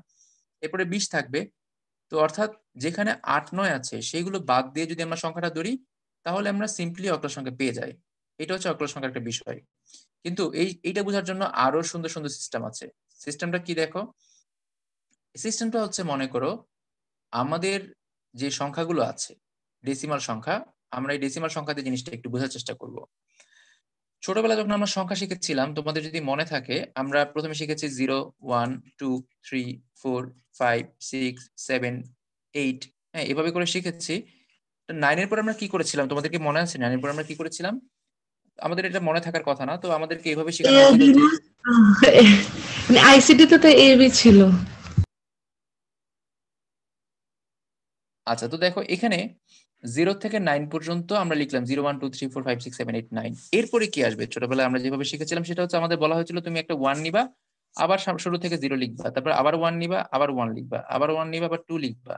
এরপরে 20 থাকবে। তো অর্থাৎ যেখানে 8 9 আছে সেইগুলো বাদ দিয়ে যদি আমরা সংখ্যাটা ধরি, তাহলে আমরা সিম্পলি অক্টাল সংখ্যা পেয়ে যাই। এটা হচ্ছে অক্টাল সংখ্যার একটা বিষয়। কিন্তু এইটা বোঝার জন্য আরো সুন্দর সুন্দর সিস্টেম আছে। সিস্টেমটা কি দেখো, সিস্টেমটা হচ্ছে মনে করো আমাদের যে সংখ্যাগুলো আছে ডেসিমাল সংখ্যা, আমরা এই ডেসিমাল সংখ্যাতে জিনিসটা একটু বোঝার চেষ্টা করব। ছোটবেলা যখন আমরা সংখ্যা শিখেছিলাম, তোমাদের যদি মনে থাকে, আমরা প্রথমে শিখেছি 0 1 2 3 4 5 6 7 8, হ্যাঁ, এভাবে করে শিখেছি। 9-এর পর আমরা কি করেছিলাম তোমাদেরকে মনে আছে? 9-এর পর আমরা কি করেছিলাম? আমাদের এটা মনে থাকার কথা না, তো আমাদেরকে এইভাবে শেখানো হয়েছিল এবি যে, না? মানে আইসিটি তে তো এবি ছিল। আচ্ছা, তো দেখো এখানে 0 থেকে 9 পর্যন্ত আমরা লিখলাম 0 1 2 3 4 5 6 7 8 9। এরপরে কি আসবে? ছোটবেলায় আমরা যেভাবে শিখেছিলাম সেটা হচ্ছে আমাদের বলা হয়েছিল তুমি একটা 1 নিবা, আবার শুরু থেকে 0 লিখবা, তারপর আবার 1 নিবা, আবার 1 লিখবা, আবার 1 নিবা, আবার 2 লিখবা,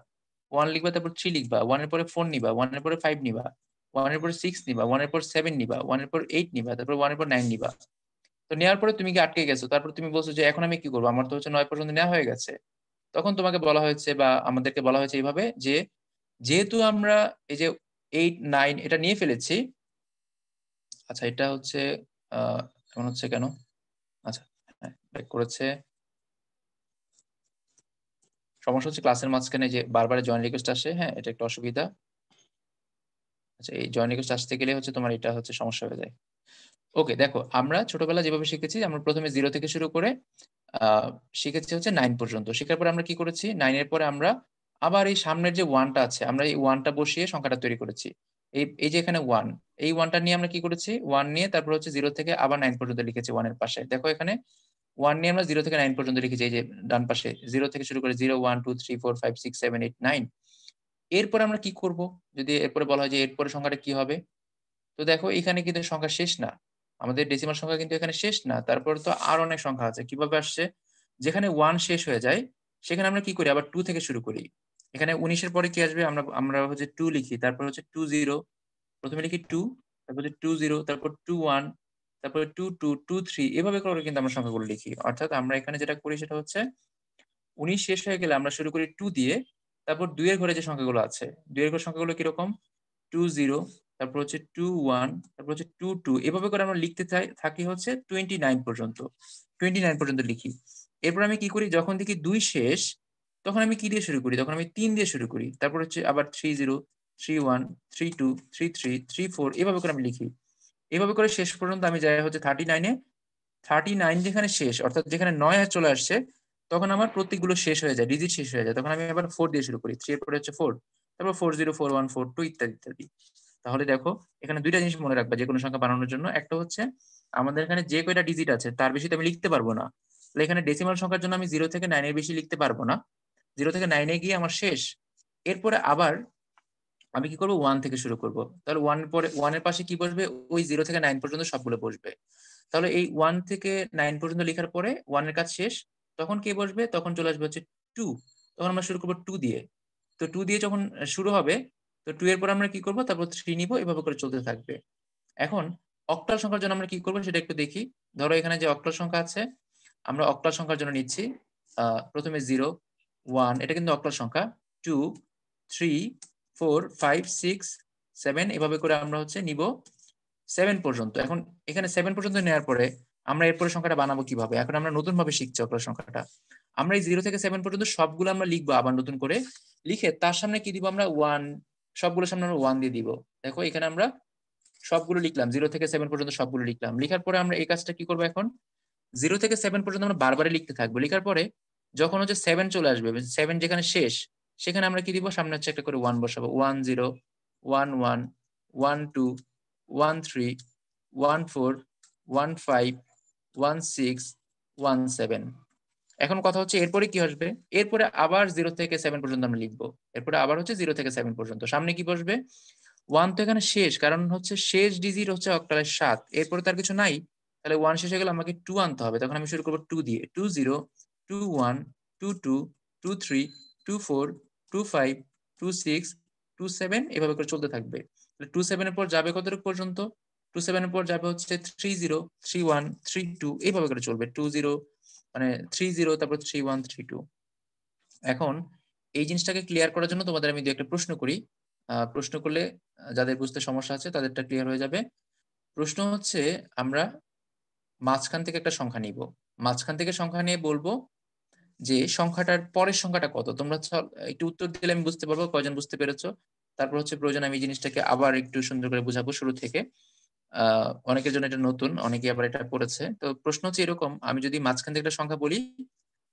1 লিখবা, তারপর 3 লিখবা, 1 এর পরে 4 নিবা, 1 এর পরে 5 নিবা, 1 এর পরে 6 নিবা, 1 এর পর 7 নিবা, 1 এর পর 8 নিবা, তারপর 1 এর পর 9 নিবা। তো নেওয়ার পরে তুমি কি আটকে গেছো, তারপর তুমি বলছো যে এখন আমি কি করবো, আমার তো হচ্ছে 9 পর্যন্ত নেওয়া হয়ে গেছে। তখন তোমাকে বলা হয়েছে বা আমাদেরকে বলা হয়েছে এইভাবে যে, যেহেতু আমরা এই যে 8 9 এটা নিয়ে ফেলেছি, আচ্ছা এটা হচ্ছে এমন হচ্ছে কেন? ব্রেক করেছে। সমস্যা হচ্ছে ক্লাসের মাঝখানে যে বারবার জয়েন রিকোয়েস্ট আসে, হ্যাঁ এটা একটা অসুবিধা। আচ্ছা, এই জয়েন রিকোয়েস্ট আসতে গেলে হচ্ছে তোমার এটা হচ্ছে সমস্যা হয়ে যায়। ওকে, দেখো আমরা ছোটবেলা যেভাবে শিখেছি, আমরা প্রথমে 0 থেকে শুরু করে শিখেছি হচ্ছে 9 পর্যন্ত। শেখার পরে আমরা কি করেছি, 9 এর পরে আমরা আবার এই সামনের যে 1টা আছে, আমরা এই 1টা বসিয়ে সংখ্যাটা তৈরি করেছি। এই যে এখানে 1, এই 1টা নিয়ে আমরা কি করেছি, 1 নিয়ে তারপর হচ্ছে 0 থেকে আবার 9 পর্যন্ত লিখেছি 1 এর পাশে। দেখো এখানে 1 নিয়ে আমরা 0 থেকে 9 পর্যন্ত লিখেছি, এই যে ডান পাশে 0 থেকে শুরু করে 0 1 2 3 4 5 6 7 8 9। এরপরে আমরা কি করব, যদি এরপরে বলা হয় যে এরপরে সংখ্যাটা কি হবে, তো দেখো এখানে কিন্তু সংখ্যা শেষ না, আমাদের ডেসিমাল সংখ্যা কিন্তু এখানে শেষ না, তারপর তো আর অনেক সংখ্যা আছে। কিভাবে আসছে, যেখানে 1 শেষ হয়ে যায় সেখানে আমরা কি করি, আবার 2 থেকে শুরু করি। এখানে 19 এর পরে কি আসবে, আমরা আমরা হচ্ছে 2 লিখি, তারপর হচ্ছে 2 0, প্রথমে লিখি 2, তারপর হচ্ছে 2 0, তারপর 2 1, তারপরে 2 2 2 3, এভাবে করে কিন্তু আমরা সংখ্যাগুলো লিখি। অর্থাৎ আমরা এখানে যেটা করি সেটা হচ্ছে 19 শেষ হয়ে গেলে আমরা শুরু করি 2 দিয়ে, তারপর 2 এর ঘরে যে সংখ্যাগুলো আছে, 2 এর ঘরের সংখ্যাগুলো কিরকম, 2 0, তারপর হচ্ছে 2 1, তারপর হচ্ছে 2 2, এভাবে করে আমরা লিখতে থাকি হচ্ছে 29 পর্যন্ত। 29 পর্যন্ত লিখি। এরপর আমি কি করি, যখন দেখি 2 শেষ তখন আমি কি দিয়ে শুরু করি, তখন আমি 3 দিয়ে শুরু করি, তারপর হচ্ছে আবার 3 0, 3 1, 3 2, 3 3, 3 4, এভাবে করে আমি লিখি। এভাবে করে শেষ পর্যন্ত আমি যাই হচ্ছে 39 এ। 39 যেখানে শেষ, অর্থাৎ যেখানে 9 চলে আসছে, তখন আমার প্রত্যেকগুলো শেষ হয়ে যায়, ডিজিট শেষ হয়ে যায়, তখন আমি আবার 4 দিয়ে শুরু করি, 3 এর পরে হচ্ছে 4, তারপর 4 0 4 1 4 2 ইত্যাদি ইত্যাদি। তাহলে দেখো এখানে দুইটা জিনিস মনে রাখবা যে কোনো সংখ্যা বানানোর জন্য। একটা হচ্ছে আমাদের এখানে যে কয়টা ডিজিট আছে তার বেশি তো আমি লিখতে পারবো না, তাহলে এখানে ডেসিমাল সংখ্যার জন্য আমি 0 থেকে 9 এর বেশি লিখতে পারবো না। 0 থেকে 9 এ গিয়ে আমার শেষ। এরপরে আবার আমি কি করব, 1 থেকে শুরু করব। তাহলে 1 এর পরে 1 এর পাশে কি বসবে, ওই 0 থেকে 9 পর্যন্ত সবগুলো বসবে। তাহলে এই 1 থেকে 9 পর্যন্ত লেখার পরে 1 এর কাজ শেষ, তখন কে বসবে, তখন চলে আসবে হচ্ছে 2। তখন আমরা শুরু করব 2 দিয়ে। তো 2 দিয়ে যখন শুরু হবে, তো 2 এর পর আমরা কি করব, তারপর 3 নিব, এভাবে করে চলতে থাকবে। এখন অক্টাল সংখ্যার জন্য আমরা কি করব সেটা একটু দেখি। ধরো এখানে যে অক্টাল সংখ্যা আছে, আমরা অক্টাল সংখ্যার জন্য নিচ্ছি প্রথমে 0 1, এটা কিন্তু অক্টাল সংখ্যা, 2 3 4 5 6 7, এভাবে করে আমরা হচ্ছে নিব 7 পর্যন্ত। এখন এখানে 7 পর্যন্ত নেওয়ার পরে আমরা এরপরে সংখ্যাটা বানাবো কিভাবে, এখন আমরা নতুন ভাবে শিখছি অক্টাল সংখ্যাটা। আমরা এই 0 থেকে 7 পর্যন্ত সবগুলো আমরা লিখবো আবার নতুন করে, লিখে তার সামনে কি দিব আমরা 1, সবগুলোর সামনে আমরা 1 দিয়ে দিব। দেখো এখানে আমরা সবগুলো লিখলাম, 0 থেকে 7 পর্যন্ত সবগুলো লিখলাম। লিখার পরে আমরা এই কাজটা কি করবো, এখন 0 থেকে 7 পর্যন্ত আমরা বারবারই লিখতে থাকবো। লিখার পরে যখন হচ্ছে 7 চলে আসবে, 7 যেখানে শেষ, সেখানে আমরা কি দিব, সামনে হচ্ছে একটা করে 1 বসাবো, 1 0 1 1 1 2 1 3 1 4 1 5 1 6 1 7। এখন কথা হচ্ছে এরপরে কি আসবে, এরপরে আবার 0 থেকে 7 পর্যন্ত আমরা লিখবো। এরপরে আবার হচ্ছে 0 থেকে 7 পর্যন্ত, সামনে কি বসবে, 1 তো এখানে শেষ, কারণ হচ্ছে শেষ ডিজিট হচ্ছে অক্টালের 7, এরপরে তার কিছু নাই, তাহলে 1 শেষ হয়ে গেলে আমাকে 2 আনতে হবে। তখন আমি শুরু করবো 2 দিয়ে, 2 0 2 1 2 2 2 3 2 4 2 5 2 6 2 7, এভাবে করে চলতে থাকবে। 2 7 এর পর যাবে কতটুকু পর্যন্ত, 2 7 এর পর যাবে হচ্ছে 3 0 3 1 3 2, এইভাবে করে চলবে, 2 0 মানে 3 0, তারপর 3 1 3 2। এখন এই জিনিসটাকে ক্লিয়ার করার জন্য তোমাদের আমি দু একটা প্রশ্ন করি। প্রশ্ন করলে যাদের বুঝতে সমস্যা আছে তাদেরটা ক্লিয়ার হয়ে যাবে। প্রশ্ন হচ্ছে, আমরা মাঝখান থেকে একটা সংখ্যা নিব, মাঝখান থেকে সংখ্যা নিয়ে বলবো যে সংখ্যাটার পরের সংখ্যাটা কত। তোমরা একটু উত্তর দিলে আমি বুঝতে পারবো কয়জন বুঝতে পেরেছো। তারপর হচ্ছে প্রয়োজন আমি এই জিনিসটাকে আবার একটু সুন্দর করে বুঝাবো শুরু থেকে। অনেকের জন্য এটা নতুন, অনেকে আবার এটা করেছে। তো প্রশ্ন হচ্ছে এরকম, আমি যদি মাঝখান থেকে একটা সংখ্যা বলি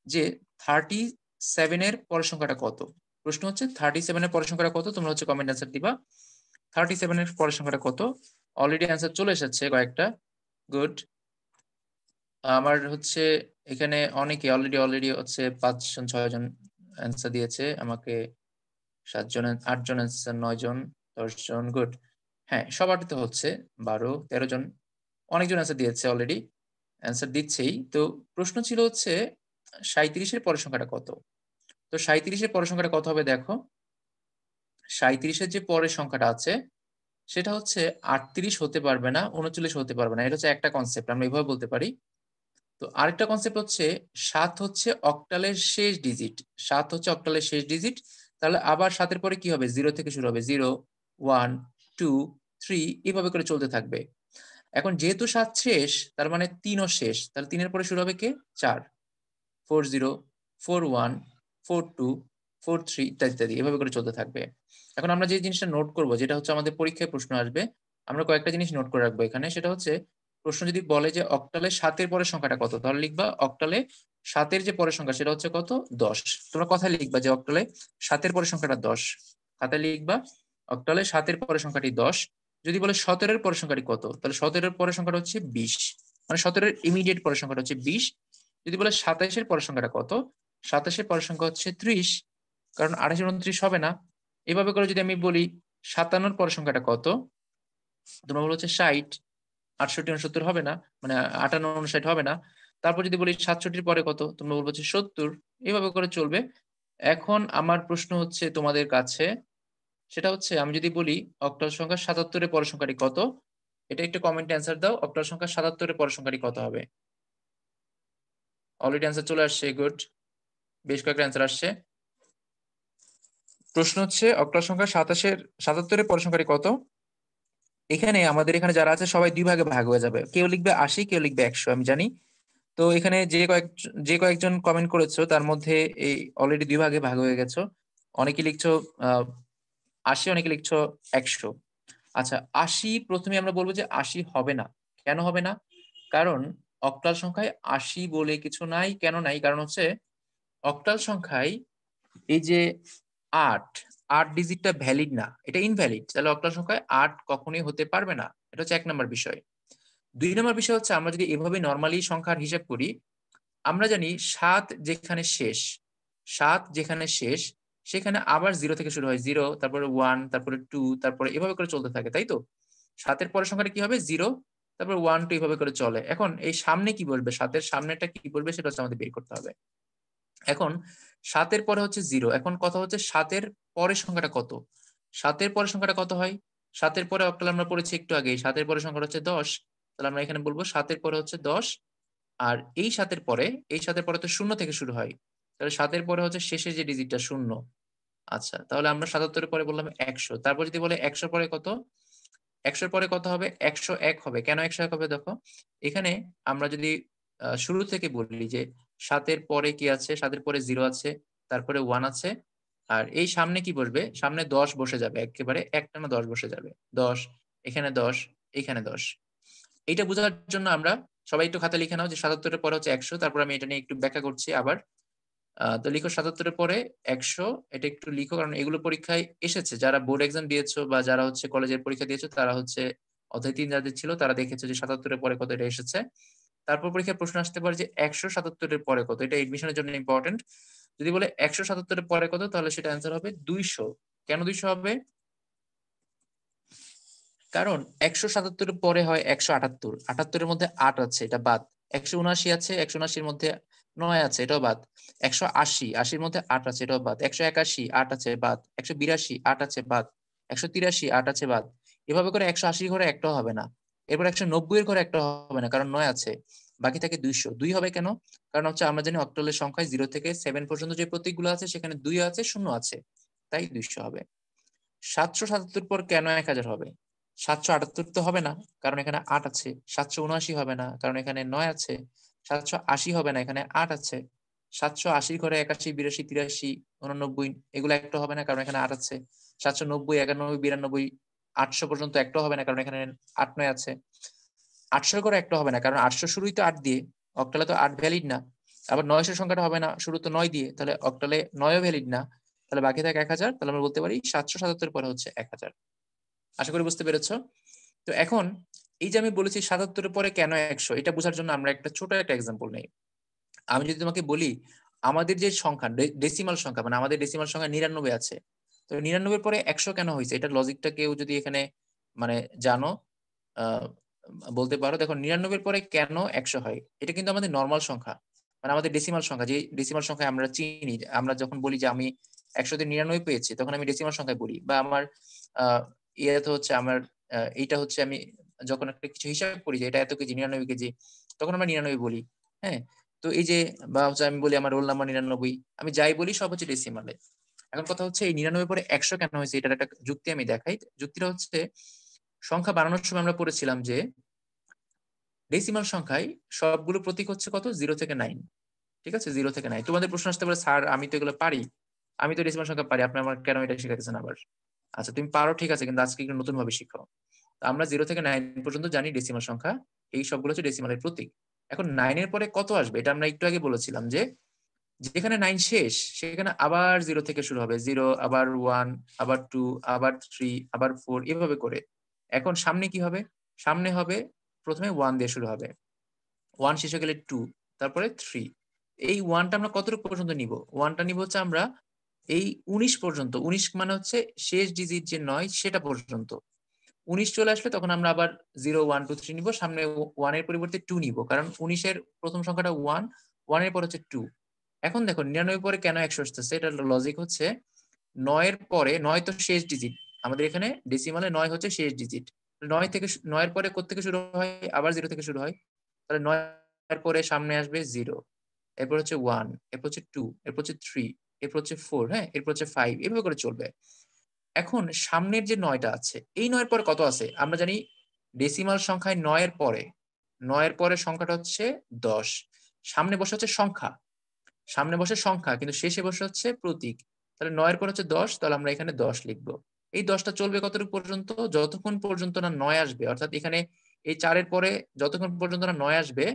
যে 37 এর পরের সংখ্যাটা কত। প্রশ্ন হচ্ছে 37 এর পরের সংখ্যাটা কত, তোমরা হচ্ছে কমেন্ট অ্যান্সার দিবা 37 এর পরের সংখ্যাটা কত। অলরেডি অ্যান্সার চলে এসেছে কয়েকটা, গুড। আমার হচ্ছে এখানে অনেকে অলরেডি হচ্ছে 5 জন 6 জন অ্যান্সার দিয়েছে আমাকে, 7 জন 8 জন অ্যান্সার, 9 জন 10 জন, গুড। হ্যাঁ সবারই তো হচ্ছে 12 13 জন, অনেকজন অ্যান্সার দিয়েছে, অলরেডি অ্যান্সার দিচ্ছেই। তো প্রশ্ন ছিল হচ্ছে 37 এর পরের সংখ্যাটা কত। তো 37 এর পরের সংখ্যাটা কত হবে, দেখো 37 এর যে পরের সংখ্যাটা আছে সেটা হচ্ছে 38 হতে পারবে না, 39 হতে পারবে না, এটা হচ্ছে একটা কনসেপ্ট, আমরা এইভাবে বলতে পারি। তো আরেকটা কনসেপ্ট হচ্ছে 7 হচ্ছে অক্টালের শেষ ডিজিট, 7 হচ্ছে অক্টালের শেষ ডিজিট। তাহলে আবার 7 এর পরে কি হবে, 0 থেকে শুরু হবে, 0 1 2 3, এভাবে করে চলতে থাকবে। এখন যেহেতু 7 শেষ, তার মানে 3ও শেষ, তাহলে 3 এর পরে শুরু হবে কে? 4, 40, 41, 42, 43 ইত্যাদি ইত্যাদি এভাবে করে চলতে থাকবে। এখন আমরা যে জিনিসটা নোট করব, যেটা হচ্ছে আমাদের পরীক্ষায় প্রশ্ন আসবে, আমরা কয়েকটা জিনিস নোট করে রাখবো এখানে। সেটা হচ্ছে, প্রশ্ন যদি বলে যে অক্টালে 7 এর পরের সংখ্যাটা কত, তাহলে লিখবা অক্টালে 7 এর যে পরের সংখ্যা সেটা হচ্ছে কত? 10। তোমরা কথায় লিখবা যে অক্টালে 7 এর পরের সংখ্যাটা 10, খাতায় লিখবা অক্টালে 7 এর পরের সংখ্যাটি 10। যদি বলে 17 এর পরের সংখ্যাটি কত, তাহলে 17 এর পরের সংখ্যাটা হচ্ছে 20, মানে 17 এর ইমিডিয়েট পরের সংখ্যাটা হচ্ছে 20। যদি বলে 27 এর পরের সংখ্যাটা কত, 27 এর পরের সংখ্যা হচ্ছে 30, কারণ 28 29 হবে না। এভাবে করে যদি আমি বলি 57 এর পরের সংখ্যাটা কত, তোমরা বলো হচ্ছে 60, 68 69 হবে না, মানে 58 59 হবে না। তারপর যদি বলি 67 এর পরে কত, তোমরা বলবো হচ্ছে 70, এভাবে করে চলবে। এখন আমার প্রশ্ন হচ্ছে তোমাদের কাছে, সেটা হচ্ছে আমি যদি বলি অক্টাল সংখ্যা 77 এর পরের সংখ্যাটি কত, এটা একটু কমেন্টে অ্যান্সার দাও। অক্টাল সংখ্যা 77 এর পরের সংখ্যাটি কত হবে? অলরেডি অ্যান্সার চলে আসছে, গুড, বেশ কয়েকটা অ্যান্সার আসছে। প্রশ্ন হচ্ছে অক্টাল সংখ্যা 77 এর পরের সংখ্যাটি কত? এখানে আমাদের এখানে যারা আছে সবাই দুই ভাগে ভাগ হয়ে যাবে, কেউ লিখবে 80, কেউ লিখবে 100, আমি জানি। তো এখানে যে কয়েকজন কমেন্ট করেছো তার মধ্যে এই অলরেডি দুই ভাগে ভাগ হয়ে গেছো। অনেকে লিখছো 80, অনেকে লিখছো 100। আচ্ছা, 80 প্রথমে আমরা বলবো যে 80 হবে না। কেন হবে না? কারণ অক্টাল সংখ্যায় 80 বলে কিছু নাই। কেন নাই? কারণ হচ্ছে অক্টাল সংখ্যায় এই যে 8 ডিজিটটা ভ্যালিড না, এটা ইনভ্যালিড। তাহলে অক্টাল সংখ্যায় 8 কখনোই হতে পারবে না। এটা হচ্ছে 1 নম্বর বিষয়। 2 নম্বর বিষয় হচ্ছে, আমরা যদি এভাবে নর্মালি সংখ্যার হিসাব করি, আমরা জানি 7 যেখানে শেষ, 7 যেখানে শেষ সেখানে আবার 0 থেকে শুরু হয়, 0, তারপরে 1, তারপরে 2, তারপরে এভাবে করে চলতে থাকে, তাই তো? 7 এর পরের সংখ্যাটা কি হবে? 0, তারপরে 1 2 এভাবে করে চলে। এখন এই সামনে কি বলবে, 7 এর সামনেটা কি বলবে, সেটা হচ্ছে আমাদের বের করতে হবে। এখন 7 এর পরে হচ্ছে 0। এখন কথা হচ্ছে 7 এর পরের সংখ্যাটা কত? 7 এর পরের সংখ্যাটা কত হয়? 7 এর পরে অক্টাল আমরা পড়েছি একটু আগেই, 7 এর পরের সংখ্যাটা হচ্ছে 10। তাহলে আমরা এখানে বলবো 7 এর পরে হচ্ছে 10। আর এই 7 এর পরে তো 0 থেকে শুরু হয়, তাহলে 7 এর পরে হচ্ছে শেষের যে ডিজিটটা 0। আচ্ছা, তাহলে আমরা 77 এর পরে বললাম 100। তারপর যদি বলে 100 পরে কত, 100 এর পরে কত হবে? 101 হবে। কেন 101 হবে দেখো, এখানে আমরা যদি শুরু থেকে বলি যে 7 এর পরে কি আছে, 7 এর পরে 0 আছে, তারপরে 1 আছে, আর এই সামনে কি বসবে? সামনে 10 বসে যাবে, একেবারে একটানা 10 বসে যাবে। 10, এখানে 10, এখানে 10। এইটা বোঝার জন্য আমরা সবাই একটু খাতা লিখে নাও যে 77 এর পরে হচ্ছে 100। তারপর আমি এটা নিয়ে একটু ব্যাখ্যা করছি আবার। তো লিখো 77 এর পরে 100, এটা একটু লিখো, কারণ এগুলো পরীক্ষায় এসেছে। যারা বোর্ড এক্সাম দিয়েছো বা যারা হচ্ছে কলেজের পরীক্ষা দিয়েছো, তারা হচ্ছে অধ্যায় 3 যাদের ছিল তারা দেখেছো যে 77 এর পরে কত, এটা এসেছে। তারপর পরীক্ষায় প্রশ্ন আসতে পারে যে 177 এর পরে কত, এটা এডমিশনের জন্য ইম্পর্টেন্ট। যদি বলে 177 এর পরে কত, তাহলে সেটা অ্যান্সার হবে 200। কেন 200 হবে? কারণ 177 এর পরে হয় 178, 78 এর মধ্যে 8 আছে, এটা বাদ। 179 আছে, 179 এর মধ্যে 9 আছে, এটাও বাদ। 180, 80 এর মধ্যে 8 আছে, এটাও বাদ। 181, 8 আছে, বাদ। 182, 8 আছে, বাদ। 183, 8 আছে, বাদ। এভাবে করে 180 ঘরে একটাও হবে না। এরপর 190 এর ঘরে একটাও হবে না, কারণ 9 আছে। বাকি থাকে 200। 2 হবে কেন? কারণ হচ্ছে আমরা জানি অক্টালের সংখ্যায় 0 থেকে 7 পর্যন্ত যে প্রতীকগুলো আছে সেখানে 2 আছে, 0 আছে, তাই 200 হবে। 777 পর কেন 1000 হবে? 778 তো হবে না, কারণ এখানে 8 আছে। 779 হবে না, কারণ এখানে 9 আছে। 780 হবে না, এখানে 8 আছে। 780 ঘরে 81, 82, 83, 89 এগুলো একটা হবে না, কারণ এখানে 8 আছে। 790, 91, 92, 800 পর্যন্ত একটাও হবে না, কারণ এখানে 8 9 আছে। 800 করে একটা হবে না, কারণ 800 শুরুই তো 8 দিয়ে, অক্টালে তো 8 ভ্যালিড না। আবার 900 সংখ্যাটা হবে না, শুরু তো 9 দিয়ে, তাহলে অক্টালে 9ও ভ্যালিড না। তাহলে বাকি থাকে 1000। তাহলে আমরা বলতে পারি 777 পরে হচ্ছে 1000। আশা করি বুঝতে পেরেছো। তো এখন এই যে আমি বলেছি 77 এর পরে কেন 100, এটা বোঝার জন্য আমরা একটা ছোট একটা এক্সাম্পল নেই। আমি যদি তোমাকে বলি আমাদের যে সংখ্যা ডেসিমাল সংখ্যা, মানে আমাদের ডেসিমাল সংখ্যা 99 আছে, তো 99 এর পরে 100 কেন হয়েছে, এটা লজিকটা কেউ যদি এখানে মানে জানো আহ বলতে পারো। দেখো 99 এর পরে কেন 100 হয়, এটা কিন্তু আমাদের নরমাল সংখ্যা, মানে আমাদের ডেসিমাল সংখ্যা, যে ডেসিমাল সংখ্যা আমরা চিনি। আমরা যখন বলি যে আমি 100 তে 99 পেয়েছি, তখন আমি ডেসিমাল সংখ্যায় বলি। বা আমার আহ ইয়েতে হচ্ছে আমার এইটা হচ্ছে আমি যখন একটা কিছু হিসাব করি যে এটা এত কেজি, 99 কেজি, তখন আমরা 99 বলি। হ্যাঁ, তো এই যে বা হচ্ছে আমি বলি আমার রোল নাম্বার 99, আমি যাই বলি সব হচ্ছে ডেসিমালে। এখন কথা হচ্ছে এই 99 পরে 100 কেন হয়েছে, এটার একটা যুক্তি আমি দেখাই। যুক্তিটা হচ্ছে সংখ্যা বানানোর সময় আমরা পড়েছিলাম যে ডেসিমাল সংখ্যায় সবগুলো প্রতীক হচ্ছে কত 0 থেকে 9, ঠিক আছে 0 থেকে 9। তোমাদের প্রশ্ন আসতে পারে স্যার আমি তো এগুলো পারি, আমি তো ডেসিমাল সংখ্যা পারি, আপনি আমার কেন এটা শেখাতেছেন আবার? আচ্ছা তুমি পারো ঠিক আছে, কিন্তু আজকে একটু নতুন ভাবে শিখো। আমরা 0 থেকে 9 পর্যন্ত জানি ডেসিমাল সংখ্যা, এই সবগুলো হচ্ছে ডেসিমালের প্রতীক। এখন 9 এর পরে কত আসবে এটা আমরা একটু আগে বলেছিলাম যে যেখানে 9 শেষ সেখানে আবার 0 থেকে শুরু হবে, 0 আবার 1 আবার 2 আবার 3 আবার 4 এভাবে করে। এখন সামনে কি হবে? সামনে হবে প্রথমে 1 দিয়ে শুরু হবে, 1 শেষ হয়ে গেলে 2, তারপরে 3। এই 1টা আমরা কতটুকু পর্যন্ত নিব? 1টা নিব হচ্ছে আমরা এই 19 পর্যন্ত। 19 মানে হচ্ছে শেষ ডিজিট যে 9 সেটা পর্যন্ত। 19 চলে আসলে তখন আমরা আবার 0 1 2 3 নিব, সামনে 1 এর পরিবর্তে 2 নিব, কারণ 19 এর প্রথম সংখ্যাটা 1, 1 এর পর হচ্ছে 2। এখন দেখো 99 পরে কেন 100 আসতেছে, এটার লজিক হচ্ছে 9 এর পরে 9 তো শেষ ডিজিট, আমাদের এখানে ডেসিমালে 9 হচ্ছে শেষ ডিজিট। 9 থেকে 9 এর পরে কোত্থেকে শুরু হয়? আবার 0 থেকে শুরু হয়। তাহলে 9 এর পরে সামনে আসবে 0, এরপর হচ্ছে 1, এরপর হচ্ছে 2, এরপর হচ্ছে 3, এরপর হচ্ছে 4, হ্যাঁ এরপর হচ্ছে 5, এভাবে করে চলবে। এখন সামনের যে 9টা আছে এই 9 এর পরে কত আছে? আমরা জানি ডেসিমাল সংখ্যায় 9 এর পরে 9 এর পরে সংখ্যাটা হচ্ছে 10। সামনে বসে হচ্ছে সংখ্যা, সামনে বসে সংখ্যা কিন্তু শেষে বসে হচ্ছে প্রতীক। তাহলে 9 এর পর হচ্ছে 10, তাহলে আমরা এখানে 10 লিখব। এই 10টা চলবে কতটুকু পর্যন্ত? যতক্ষণ পর্যন্ত না 9 আসবে, অর্থাৎ এখানে এই 4 এর পরে যতক্ষণ পর্যন্ত না 9 আসবে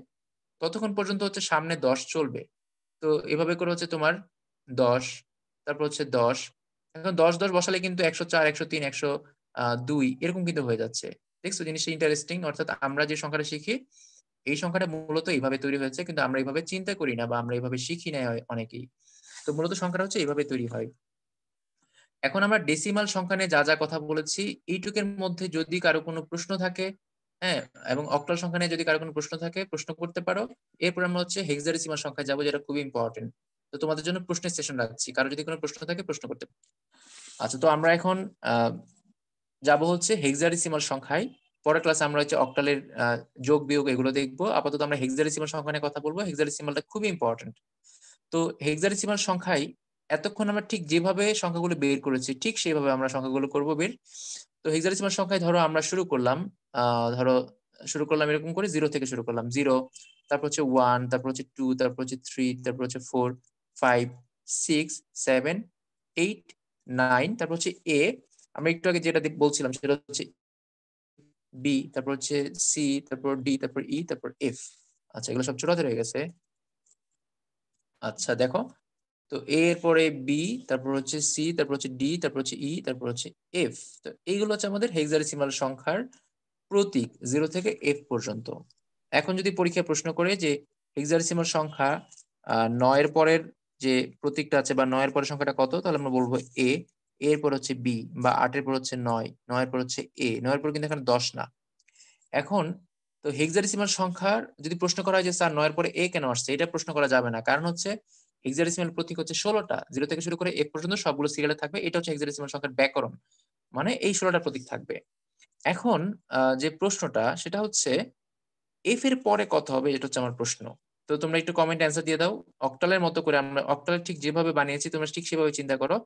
ততক্ষণ পর্যন্ত হচ্ছে সামনে 10 চলবে। তো এভাবে করে হচ্ছে তোমার 10, তারপর হচ্ছে 10। এখন 10 10 বসালে কিন্তু 104 103 102 এরকম কিন্তু হয়ে যাচ্ছে। দেখছো জিনিসটা ইন্টারেস্টিং? অর্থাৎ আমরা যে সংখ্যাটা শিখি এই সংখ্যাটা মূলত এইভাবে তৈরি হয়েছে, কিন্তু আমরা এইভাবে চিন্তা করি না বা আমরা এইভাবে শিখি না অনেকেই। তো মূলত সংখ্যাটা হচ্ছে এইভাবে তৈরি হয়। এখন আমরা ডেসিমাল সংখ্যা নিয়ে যা যা কথা বলেছি এইটুকের মধ্যে যদি কারো কোনো প্রশ্ন থাকে, হ্যাঁ, এবং অক্টাল সংখ্যা নিয়ে যদি কারো কোনো প্রশ্ন থাকে প্রশ্ন করতে পারো। এরপর আমরা হচ্ছে হেক্সাডেসিমাল সংখ্যায় যাবো, যেটা খুবই ইম্পর্টেন্ট। তো তোমাদের জন্য প্রশ্নের সেশন রাখছি, কারো যদি কোনো প্রশ্ন থাকে প্রশ্ন করতে পারো। আচ্ছা তো আমরা এখন যাব হচ্ছে হেক্সাডেসিমাল সংখ্যায়। পরের ক্লাসে আমরা হচ্ছে অক্টালের যোগ বিয়োগ এগুলো দেখবো। আপাতত আমরা হেক্সাডেসিমাল সংখ্যা নিয়ে কথা বলবো। হেক্সাডেসিমালটা খুবই ইম্পর্টেন্ট। তো হেক্সাডেসিমাল সংখ্যায় এতক্ষণ আমরা ঠিক যেভাবে সংখ্যাগুলো বের করেছি ঠিক সেইভাবে আমরা সংখ্যাগুলো করব বের। তো হেক্সাডেসিমাল সংখ্যায় ধরো আমরা শুরু করলাম এরকম করে 0 থেকে শুরু করলাম, 0, তারপর হচ্ছে 1, তারপর হচ্ছে 2, তারপর হচ্ছে 3, তারপর হচ্ছে 4 5 6 7 8 9, তারপর হচ্ছে A, আমরা একটু আগে যেটা বলছিলাম সেটা হচ্ছে B, তারপর হচ্ছে C, তারপর D, তারপর E, তারপর F। আচ্ছা এগুলো সব ছোট হাতের হয়ে গেছে। আচ্ছা দেখো, তো A এর পরে B, তারপর হচ্ছে C, তারপর হচ্ছে D, তারপর হচ্ছে E, তারপর হচ্ছে F। তো এইগুলো হচ্ছে আমাদের হেক্সাডেসিমাল সংখ্যার প্রতীক 0 থেকে F পর্যন্ত। এখন যদি পরীক্ষায় প্রশ্ন করে যে হেক্সাডেসিমাল সংখ্যা 9 এর পরের যে প্রতীকটা আছে বা 9 এর পরের সংখ্যাটা কত, তাহলে আমরা বলবো A, এর পর হচ্ছে B, বা 8 এর পর হচ্ছে 9, 9 এর পর হচ্ছে A, 9 এর পর কিন্তু এখানে 10 না। এখন তো হেক্সাডেসিমাল সংখ্যার যদি প্রশ্ন করা হয় যে স্যার 9 এর পরে A কেন আসছে, এটা প্রশ্ন করা যাবে না, কারণ হচ্ছে হেক্সাডেসিমাল প্রতীক হচ্ছে 16টা, 0 থেকে শুরু করে F পর্যন্ত সবগুলো সিরিয়ালে থাকবে। এটা হচ্ছে হেক্সাডেসিমাল সংখ্যার ব্যাকরণ, মানে এই 16টা প্রতীক থাকবে। এখন যে প্রশ্নটা সেটা হচ্ছে এফ এর পরে কত হবে, এটা হচ্ছে আমার প্রশ্ন। তো তোমরা একটু কমেন্ট অ্যান্সার দিয়ে দাও। অক্টালের মতো করে আমরা অক্টালের ঠিক যেভাবে বানিয়েছি তোমরা ঠিক সেভাবে চিন্তা করো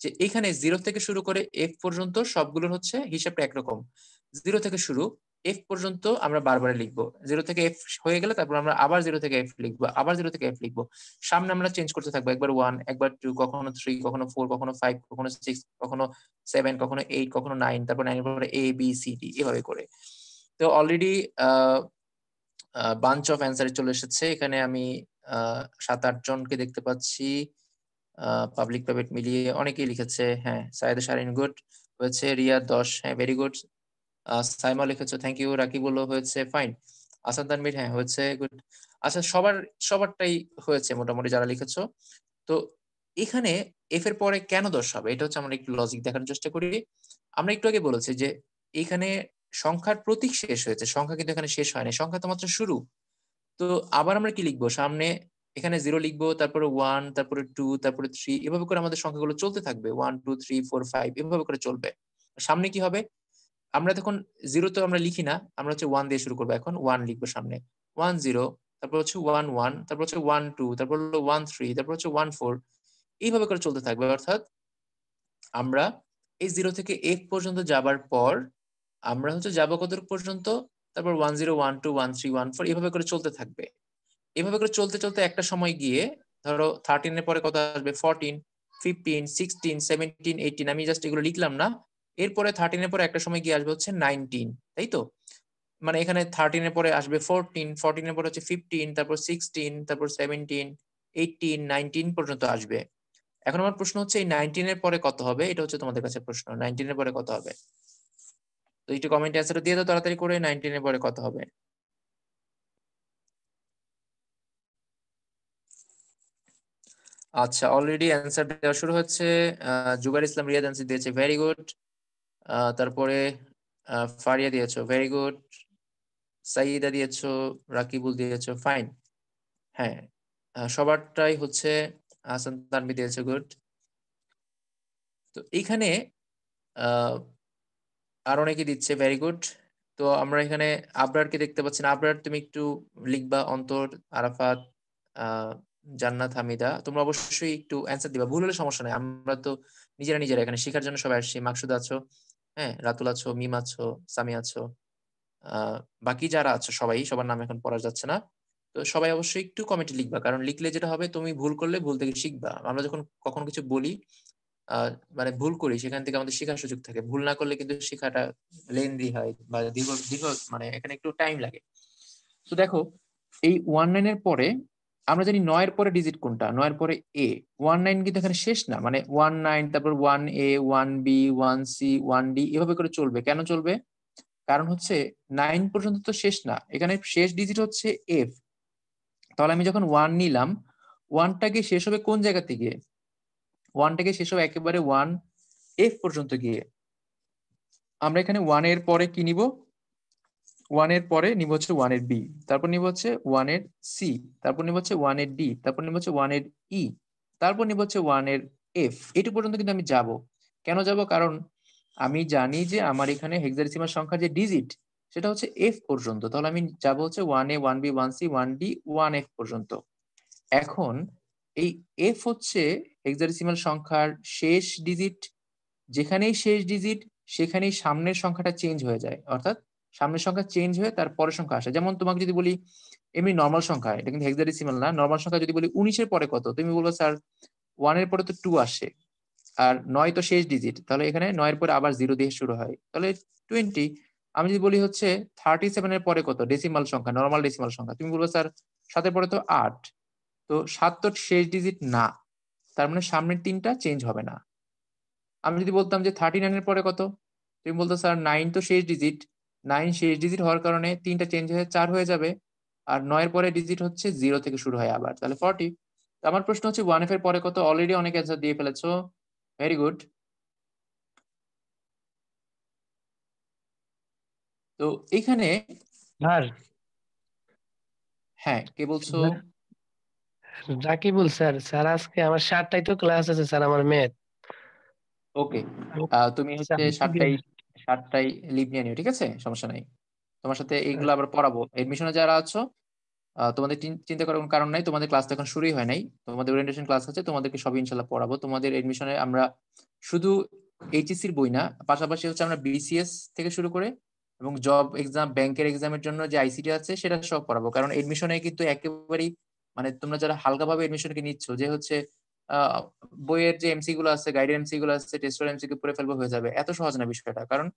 যে এখানে 0 থেকে শুরু করে এফ পর্যন্ত সবগুলোর হচ্ছে হিসাবটা একরকম। 0 থেকে শুরু এফ পর্যন্ত আমরা বারবার লিখবো, 0 থেকে এফ হয়ে গেলে তারপর আমরা আবার 0 থেকে এফ লিখবো, আবার 0 থেকে এফ লিখবো। সামনে আমরা চেঞ্জ করতে থাকবো, একবার 1, একবার 2, কখনো 3, কখনো 4, কখনো 5, কখনো 6, কখনো 7, কখনো 8, কখনো 9, তারপর 9 এর পরে A B C D এভাবে করে। তো অলরেডি বাঞ্চ অফ অ্যান্সার চলে এসেছে। এখানে আমি 7-8 জনকে দেখতে পাচ্ছি, পাবলিক প্রাইভেট মিলিয়ে অনেকেই লিখেছে। হ্যাঁ, সায়েদ শারিন গুড হয়েছে, রিয়া 10, হ্যাঁ ভেরি গুড। সাইমা লিখেছে থ্যাংক ইউ, রাকি বললো হয়েছে ফাইন, আসাদ তানভীর হ্যাঁ হয়েছে গুড। আচ্ছা সবারটাই হয়েছে মোটামুটি যারা লিখেছো। তো এখানে এফ এর পরে কেন 10 হবে, এটা হচ্ছে আমরা একটু লজিক দেখানোর চেষ্টা করি। আমরা একটু আগে বলেছি যে এখানে সংখ্যার প্রতীক শেষ হয়েছে, সংখ্যা কিন্তু এখানে শেষ হয়নি, সংখ্যা তো মাত্র শুরু। তো আবার আমরা কি লিখবো, সামনে এখানে 0 লিখবো, তারপরে 1, তারপরে 2, তারপরে 3, এভাবে করে আমাদের সংখ্যাগুলো চলতে থাকবে, 1 2 3 4 5 এভাবে করে চলবে। সামনে কি হবে, আমরা তখন 0 তো আমরা লিখি না, আমরা হচ্ছে 1 দিয়ে শুরু করবো। এখন 1 লিখবো সামনে, 1 0, তারপর হচ্ছে 1 1, তারপর হচ্ছে 1 2, তারপর হলো 1 3, তারপর হচ্ছে 1 4, এইভাবে করে চলতে থাকবে। অর্থাৎ আমরা এই 0 থেকে F পর্যন্ত যাবার পর আমরা হচ্ছে যাবো কত পর্যন্ত, তারপর 1012 13 14 এভাবে করে চলতে থাকবে। এভাবে করে চলতে চলতে একটা সময় গিয়ে ধরো 13 এর পরে কত আসবে, 14, 15, 16, 17, 18, আমি জাস্ট এগুলো লিখলাম না। এরপরে 13 এর পরে একটা সময় গিয়ে আসবে হচ্ছে 19, তাই তো? মানে এখানে 13 এর পরে আসবে 14, 14 এর পরে হচ্ছে 15, তারপর 16, তারপর 17, 18, 19 পর্যন্ত আসবে। এখন আমার প্রশ্ন হচ্ছে এই 19 এর পরে কত হবে, এটা হচ্ছে তোমাদের কাছে প্রশ্ন। 19 এর পরে কত হবে? তো একটু কমেন্টে অ্যান্সারটা দিয়ে দাও তাড়াতাড়ি করে, 19 এর পরে কত হবে? আচ্ছা, অলরেডি অ্যান্সার দেওয়া শুরু হচ্ছে। জুবাইর ইসলাম রিয়াদ অ্যান্সার দিয়েছে, ভেরি গুড। তারপরে ফারিয়া দিয়েছো, ভেরি গুড। সাইদা দিয়েছো, রাকিবুল দিয়েছো, ফাইন। হ্যাঁ, সবারটাই হচ্ছে হাসান তানভি দিয়েছে, গুড। তো এইখানে আহ আর অনেকে দিচ্ছে, ভেরি গুড। তো আমরা এখানে আবরারকে দেখতে পাচ্ছি না। আবরার তুমি একটু লিখবা, অন্তর, আরাফাত, আহ জান্নাত, হামিদা, তোমরা অবশ্যই একটু অ্যান্সার দিবা। ভুল হলে সমস্যা নাই, আমরা তো নিজেরা নিজেরা এখানে শেখার জন্য সবাই আসছি। মাকসুদ আছো, হ্যাঁ, রাতুল আছো, মিম আছো, সামি আছো, আহ বাকি যারা আছো সবাই, সবার নাম এখন পড়া যাচ্ছে না। তো সবাই অবশ্যই একটু কমেন্টে লিখবা, কারণ লিখলে যেটা হবে, তুমি ভুল করলে ভুল থেকে শিখবা। আমরা যখন কখনো কিছু বলি, আহ মানে ভুল করি, সেখান থেকে আমাদের শেখার সুযোগ থাকে। ভুল না করলে কিন্তু শেখাটা লেন্দি হয় বা দীর্ঘ দীর্ঘ, মানে এখানে একটু টাইম লাগে। তো দেখো, এই 19 এর পরে আমরা জানি 9 এর পরে ডিজিট কোনটা, 9 এর পরে এ। 19 কিন্তু এখানে শেষ না, মানে 19, তারপর 1A, 1B, 1C, 1D এভাবে করে চলবে। কেন চলবে? কারণ হচ্ছে 9 পর্যন্ত তো শেষ না, এখানে শেষ ডিজিট হচ্ছে এফ। তাহলে আমি যখন 1 নিলাম, 1টাকে শেষ হবে কোন জায়গাতে গিয়ে? 1টাকে শেষ হবে একেবারে 1F পর্যন্ত গিয়ে। আমরা এখানে 1 এর পরে কি নিব? 1 এর পরে নিব হচ্ছে 1 এর বি, তারপর নিব হচ্ছে 1 এর সি, তারপর নিব হচ্ছে 1 এর ডি, তারপর নিব হচ্ছে 1 এর ই, তারপর নিব হচ্ছে 1 এর এফ। এটু পর্যন্ত কিন্তু আমি যাব। কেন যাব? কারণ আমি জানি যে আমার এখানে হেক্সাডেসিমাল সংখ্যার যে ডিজিট, সেটা হচ্ছে এফ পর্যন্ত। তাহলে আমি যাব হচ্ছে 1A, 1B, 1C, 1D, 1F পর্যন্ত। এখন এই এফ হচ্ছে হেক্সাডেসিমাল সংখ্যার শেষ ডিজিট। যেখানেই শেষ ডিজিট, সেখানেই সামনের সংখ্যাটা চেঞ্জ হয়ে যায়। অর্থাৎ সামনের সংখ্যা চেঞ্জ হয়ে তার পরের সংখ্যা আসে। যেমন তোমাকে যদি বলি এমনি নর্মাল সংখ্যা, এটা কিন্তু হেক্সাডেসিমাল না, নর্মাল সংখ্যা যদি বলি 19 এর পরে কত, তুমি বলবো স্যার 1 এর পরে তো 2 আসে, আর 9 তো শেষ ডিজিট, তাহলে এখানে 9 এর পরে আবার 0 দিয়ে শুরু হয়, তাহলে 20। আমি যদি বলি হচ্ছে 37 এর পরে কত, ডেসিমাল সংখ্যা, নর্মাল ডেসিমাল সংখ্যা, তুমি বলবো স্যার 7 এর পরে তো 8। তো 7 তো শেষ ডিজিট না, তার মানে সামনের 3টা চেঞ্জ হবে না। আমি যদি বলতাম যে 39 এর পরে কত, তুমি বলতো স্যার 9 তো শেষ ডিজিট, 9 শেষ ডিজিট হওয়ার কারণে 3টা চেঞ্জ হয়ে 4 হয়ে যাবে, আর 9 এর পরে ডিজিট হচ্ছে 0 থেকে শুরু হয় আবার, তাহলে 40। তো আমার প্রশ্ন হচ্ছে 1F এর পরে কত? অলরেডি অনেক অ্যান্সার দিয়ে ফেলেছো, ভেরি গুড। তো এইখানে, স্যার, হ্যাঁ, কে বলছো? রাকিবুল স্যার। স্যার আজকে আমার 7টায় তো ক্লাস আছে স্যার, আমার ম্যাথ। ওকে, তুমি হচ্ছে আমি কি 7টায় লিভ নিয়ে নিও, ঠিক আছে, সমস্যা নাই। তোমার সাথে এইগুলো আবার পড়াবো। এডমিশনে যারা আছো, তোমাদের চিন্তা করার কোনো কারণ নাই, তোমাদের ক্লাস তো এখন শুরুই হয় নাই। তোমাদের ওরিয়েন্টেশন ক্লাস আছে, তোমাদেরকে সবই ইনশাল্লাহ পড়াবো। তোমাদের এডমিশনে আমরা শুধু এইচএসসির বই না, পাশাপাশি হচ্ছে আমরা বিসিএস থেকে শুরু করে এবং জব এক্সাম, ব্যাংকের এক্সামের জন্য যে আইসিটি আছে সেটা সব পড়াবো। কারণ এডমিশনে কিন্তু একেবারেই, মানে তোমরা যারা হালকাভাবে এডমিশনকে নিচ্ছ, যে হচ্ছে আহ, বইয়ের যে এমসি গুলো আছে, গাইডের এমসি গুলো আছে, টেস্টের এমসি পড়ে ফেলবো হয়ে যাবে, এত সহজ না বিষয়টা। কারণ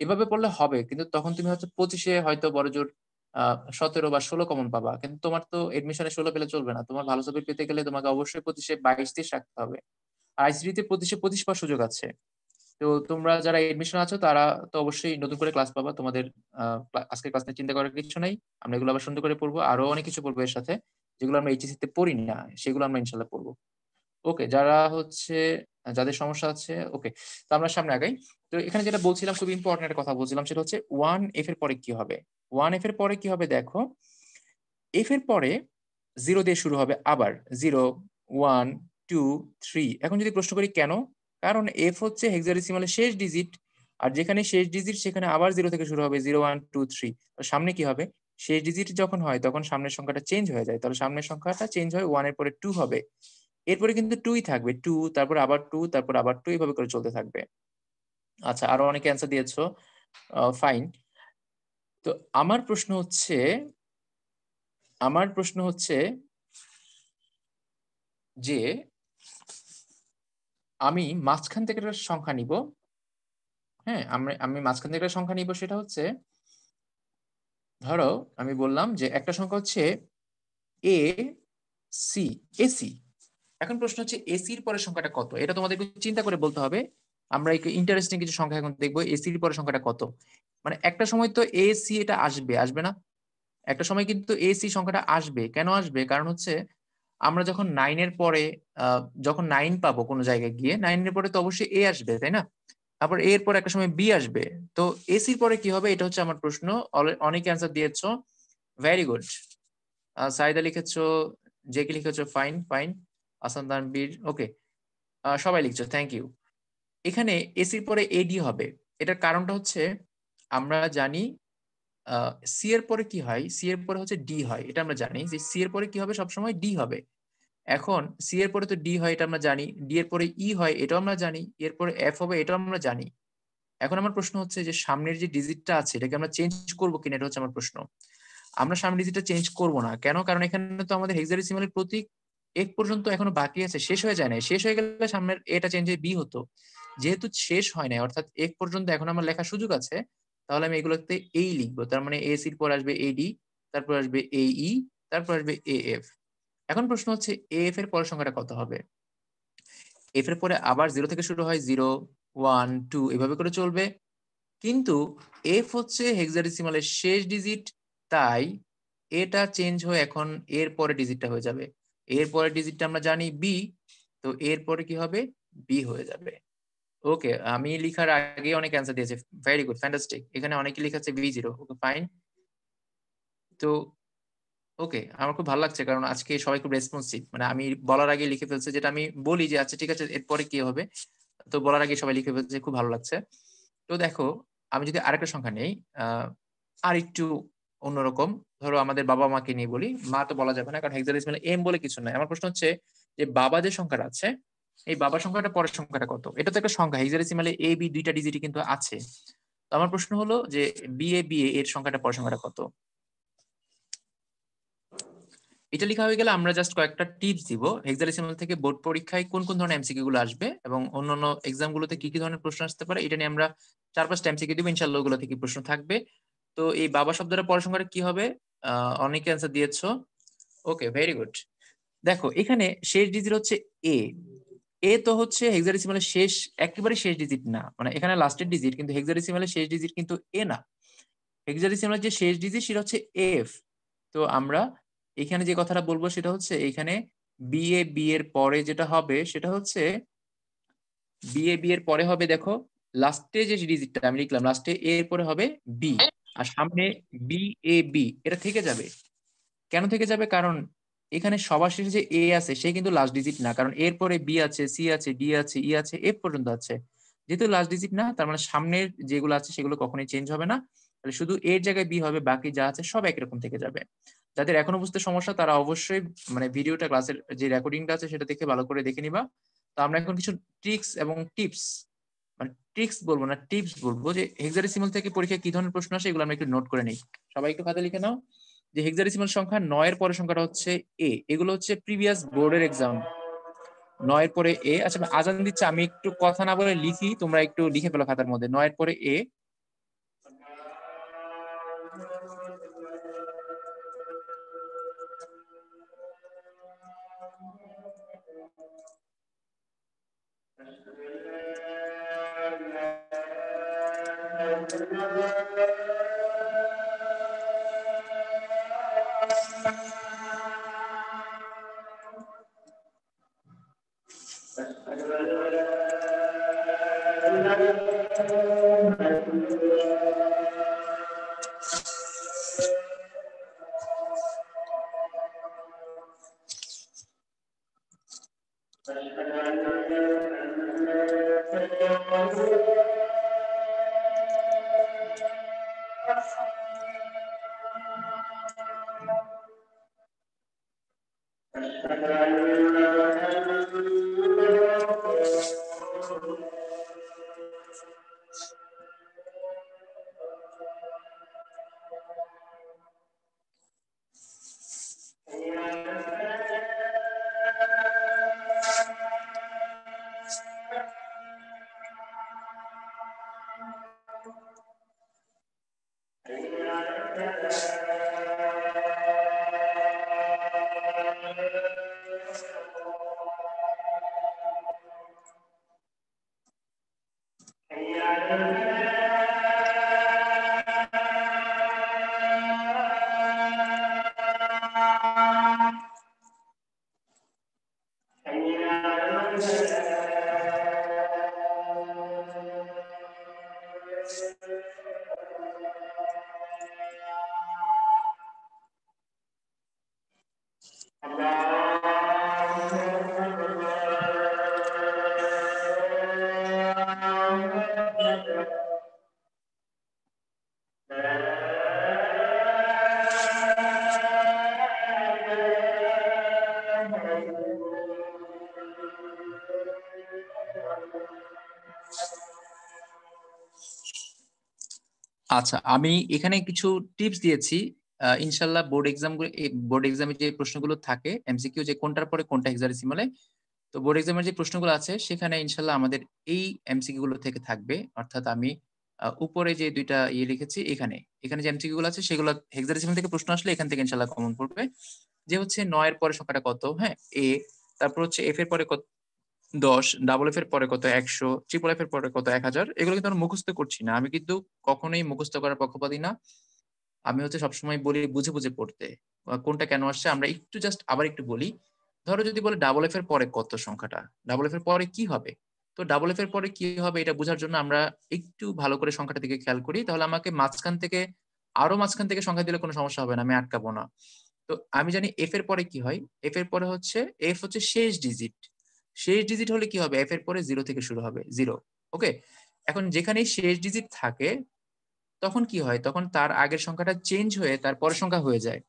এভাবে পড়লে হবে, কিন্তু তখন তুমি হচ্ছে 25-এ হয়তো বড়জোর 17 বা 16 কমন পাবা, কিন্তু তোমার তো এডমিশনে 16 পেলে চলবে না। তোমার ভালো সাবজেক্ট পেতে গেলে তোমাকে অবশ্যই 25-এ 22-23 রাখতে হবে। আর আইসিটিতে 25-এ 25 পাওয়ার সুযোগ আছে। তো তোমরা যারা এডমিশন আছো তারা তো অবশ্যই নতুন করে ক্লাস পাবা। তোমাদের আজকের ক্লাস নিয়ে চিন্তা করার কিছু নাই, আমরা এগুলো আবার সুন্দর করে পড়বো, আরো অনেক কিছু পড়বো এর সাথে, যেগুলো আমরা এইচএসসি তে পড়ি না, সেগুলো আমরা ইনশাল্লাহ পড়বো। ওকে, যারা হচ্ছে যাদের সমস্যা আছে, ওকে, তো আমরা সামনে আগাই। তো এখানে যেটা বলছিলাম, খুব ইম্পর্টেন্ট একটা কথা বলছিলাম, সেটা হচ্ছে 1F এর পরে কি হবে। 1F এর পরে কি হবে দেখো, এফ এর পরে 0 দিয়ে শুরু হবে আবার, 0, 1, 2, 3। এখন যদি প্রশ্ন করি কেন, কারণ এফ হচ্ছে হেক্সাডেসিমালের শেষ ডিজিট, আর যেখানে শেষ ডিজিট সেখানে আবার 0 থেকে শুরু হবে, 0, 1, 2, 3। তো সামনে কি হবে, শেষ ডিজিট যখন হয় তখন সামনের সংখ্যাটা চেঞ্জ হয়ে যায়, তাহলে সামনের সংখ্যাটা চেঞ্জ হয়, 1 এর পরে 2 হবে। এরপরে কিন্তু 2ই থাকবে, 2, তারপর আবার 2, তারপর আবার 2, এইভাবে করে চলতে থাকবে। আচ্ছা, আরো অনেকে অ্যান্সার দিয়েছো, ফাইন। তো আমার প্রশ্ন হচ্ছে যে আমি মাঝখান থেকে একটা সংখ্যা নিব। হ্যাঁ, আমি মাঝখান থেকে একটা সংখ্যা নিব, সেটা হচ্ছে ধরো আমি বললাম যে একটা সংখ্যা হচ্ছে এ সি, এসি। এখন প্রশ্ন হচ্ছে এসির পরের সংখ্যাটা কত, এটা তোমাদের একটু চিন্তা করে বলতে হবে। আমরা একটু ইন্টারেস্টিং কিছু সংখ্যা এখন দেখবো, এসির পরের সংখ্যাটা কত। মানে একটা সময় তো এসি এটা আসবে না? একটা সময় কিন্তু এসি সংখ্যাটা আসবে। কেন আসবে? কারণ হচ্ছে আমরা যখন 9 এর পরে যখন 9 পাবো কোনো জায়গায় গিয়ে, 9 এর পরে তো অবশ্যই এ আসবে, তাই না? আবার এর পরে একটা সময় বি আসবে। তো এসির পরে কি হবে, এটা হচ্ছে আমার প্রশ্ন। অনেকে অ্যান্সার দিয়েছো, ভেরি গুড। সাইদা লিখেছো, জেকে লিখেছো, ফাইন ফাইন। আসান তানবীর, ওকে, সবাই লিখছো, থ্যাংক ইউ। এখানে এসির পরে এডি হবে। এটার কারণটা হচ্ছে আমরা জানি সি এর পরে কি হয়, সি এর পরে হচ্ছে ডি হয়। এটা আমরা জানি যে সি এর পরে কি হবে, সবসময় ডি হবে। এখন সি এর পরে তো ডি হয়, এটা আমরা জানি। ডি এর পরে ই হয়, এটাও আমরা জানি। এর পরে এফ হবে, এটাও আমরা জানি। এখন আমার প্রশ্ন হচ্ছে যে সামনের যে ডিজিটটা আছে এটাকে আমরা চেঞ্জ করবো কিনা, এটা হচ্ছে আমার প্রশ্ন। আমরা সামনের ডিজিটটা চেঞ্জ করব না। কেন? কারণ এখানে তো আমাদের হেক্সাডেসিমালের প্রতীক এক পর্যন্ত এখনো বাকি আছে, শেষ হয়ে যায় না। শেষ হয়ে গেলে সামনের এটা চেঞ্জ হয়ে বি হতো। যেহেতু শেষ হয় না, অর্থাৎ এক পর্যন্ত এখন আমার লেখার সুযোগ আছে, তাহলে আমি এগুলোতে এই লিখবো। তার মানে এ সির পর আসবে এডি, তারপর আসবে এ ই, তারপর আসবে এ এফ। এখন প্রশ্ন হচ্ছে এ এফ এর পরের সংখ্যাটা কত হবে। এফ এর পরে আবার 0 থেকে শুরু হয়, 0 1 2 এভাবে করে চলবে। কিন্তু এফ হচ্ছে হেক্সাডেসিমালের শেষ ডিজিট, তাই এটা চেঞ্জ হয়ে এখন এর পরে ডিজিটটা হয়ে যাবে। এর পরের ডিজিটটা আমরা জানি বি, তো এর পরে কি হবে, বি হয়ে যাবে। ওকে, আমি লিখার আগে অনেক অ্যান্সার দিয়েছে, ভেরি গুড, ফ্যান্টাস্টিক। এখানে অনেকে লিখেছে বি0, ওকে ফাইন। তো ওকে, আমার খুব ভালো লাগছে, কারণ আজকে সবাই খুব রেসপন্সিভ। মানে আমি বলার আগে লিখে ফেলছে, যেটা আমি বলি যে আচ্ছা ঠিক আছে এরপরে কি হবে, তো বলার আগে সবাই লিখে ফেলছে, খুব ভালো লাগছে। তো দেখো, আমি যদি আরেকটা সংখ্যা নেই, আর একটু অন্যরকম, ধরো আমাদের বাবা মাকে নিয়ে বলি। মা তো বলা যাবে না, কারণ হেক্সাডেসিমালে এম বলে কিছু নাই। আমার প্রশ্ন হচ্ছে যে বাবা যে সংখ্যাটা আছে, এই বাবা সংখ্যাটা পরের সংখ্যাটা কত। এটা তো একটা সংখ্যা, হেক্সাডেসিমালে এ বি দুইটা ডিজিটই কিন্তু আছে। তো আমার প্রশ্ন হলো যে বি এ এর সংখ্যাটা পরের সংখ্যাটা কত। এটা লেখা হয়ে গেলে আমরা জাস্ট কয়েকটা টিপস দিব হেক্সাডেসিমাল থেকে বোর্ড পরীক্ষায় কোন কোন ধরনের এমসিকিউ গুলো আসবে এবং অন্যান্য এক্সাম গুলোতে কি কি ধরনের প্রশ্ন আসতে পারে, এটা নিয়ে আমরা 4-5টা এমসিকিউ দিব, ইনশাআল্লাহ ওগুলো থেকে প্রশ্ন থাকবে। তো এই বাবা শব্দটা পরের সংখ্যাটা কি হবে, অনেকে অ্যান্সার দিয়েছো, ওকে ভেরি গুড। দেখো এখানে শেষ ডিজিট হচ্ছে এ। এ তো হচ্ছে হেক্সাডেসিমালের শেষ, একেবারে শেষ ডিজিট না, মানে এখানে লাস্টের ডিজিট, কিন্তু হেক্সাডেসিমালের শেষ ডিজিট কিন্তু এ না। হেক্সাডেসিমালের যে শেষ ডিজিট সেটা হচ্ছে এফ। তো আমরা এখানে যে কথাটা বলবো সেটা হচ্ছে এখানে বি এর পরে যেটা হবে সেটা হচ্ছে বি এর পরে হবে, দেখো লাস্টে যে ডিজিটটা আমি লিখলাম, লাস্টে এ এর পরে হবে বি, আর সামনে বি, এটা থেকে যাবে। কেন থেকে যাবে? কারণ এখানে সবার শেষে যে এ আছে সে কিন্তু লাস্ট ডিজিট না, কারণ এর পরে বি আছে, সি আছে, ডি আছে, ই আছে, এফ পর্যন্ত আছে। যেহেতু লাস্ট ডিজিট না, তার মানে সামনের যেগুলো আছে সেগুলো কখনোই চেঞ্জ হবে না। তাহলে শুধু এর জায়গায় বি হবে, বাকি যা আছে সব একই রকম থেকে যাবে। যাদের এখনো বুঝতে সমস্যা তারা অবশ্যই মানে ভিডিওটা, ক্লাসের যে রেকর্ডিংটা আছে সেটা দেখে ভালো করে দেখে নিবা। তো আমরা এখন কিছু ট্রিক্স এবং টিপস, মানে ট্রিক্স বলবো না, টিপস বলবো, যে হেক্সাডেসিমাল থেকে পরীক্ষায় কি ধরনের প্রশ্ন আসে এগুলো আমরা একটু নোট করে নিই। সবাই একটু খাতা লিখে নাও যে হেক্সাডেসিমাল সংখ্যা 9 এর পরের সংখ্যাটা হচ্ছে এ। এগুলো হচ্ছে প্রিভিয়াস বোর্ডের এক্সাম, 9 এর পরে এ। আচ্ছা আজান দিচ্ছে, আমি একটু কথা না বলে লিখি, তোমরা একটু লিখে ফেলো খাতার মধ্যে, 9 এর পরে এ। আচ্ছা, আমি এখানে কিছু টিপস দিয়েছি। ইনশাল্লাহ বোর্ড এক্সামে যে প্রশ্নগুলো থাকে এমসিকিউ, যে কোনটার পরে কোনটা হেক্সাডেসিমালে, তো বোর্ড এক্সামের যে প্রশ্নগুলো আছে সেখানে ইনশাল্লাহ আমাদের এই এমসিকিউ গুলো থেকে থাকবে। অর্থাৎ আমি উপরে যে দুইটা ইয়ে লিখেছি, এখানে এখানে যে এমসিকিউ গুলো আছে সেগুলো হেক্সাডেসিমাল থেকে প্রশ্ন আসলে এখান থেকে ইনশাল্লাহ কমন পড়বে। যে হচ্ছে 9 এর পরে সংখ্যাটা কত, হ্যাঁ এ, তারপর হচ্ছে এফ এর পরে কত 10, ডাবল এফ এর পরে কত 100, ট্রিপল এফ এর পরে কত 1000। এগুলো কিন্তু আমরা মুখস্থ করছি না, আমি কিন্তু কখনোই মুখস্থ করার পক্ষপাতী না। আমি হচ্ছে সবসময় বলি বুঝে বুঝে পড়তে। কোনটা কেন আসছে আমরা একটু জাস্ট আবার একটু বলি। ধরো যদি বলে ডাবল এফ এর পরে কত সংখ্যাটা, ডাবল এফ এর পরে কি হবে, তো ডাবল এফ এর পরে কি হবে এটা বোঝার জন্য আমরা একটু ভালো করে সংখ্যাটা দিকে খেয়াল করি, তাহলে আমাকে মাঝখান থেকে সংখ্যা দিলে কোনো সমস্যা হবে না, আমি আটকাবো না। তো আমি জানি এফ এর পরে কি হয়, এফ এর পরে হচ্ছে এফ হচ্ছে শেষ ডিজিট। শেষ ডিজিট হলে কি হবে, এফ এর পরে 0 থেকে শুরু হবে, 0। ওকে, এখন যেখানেই শেষ ডিজিট থাকে তখন কি হয়, তখন তার আগের সংখ্যাটা চেঞ্জ হয়ে তার পরের সংখ্যা হয়ে যায়।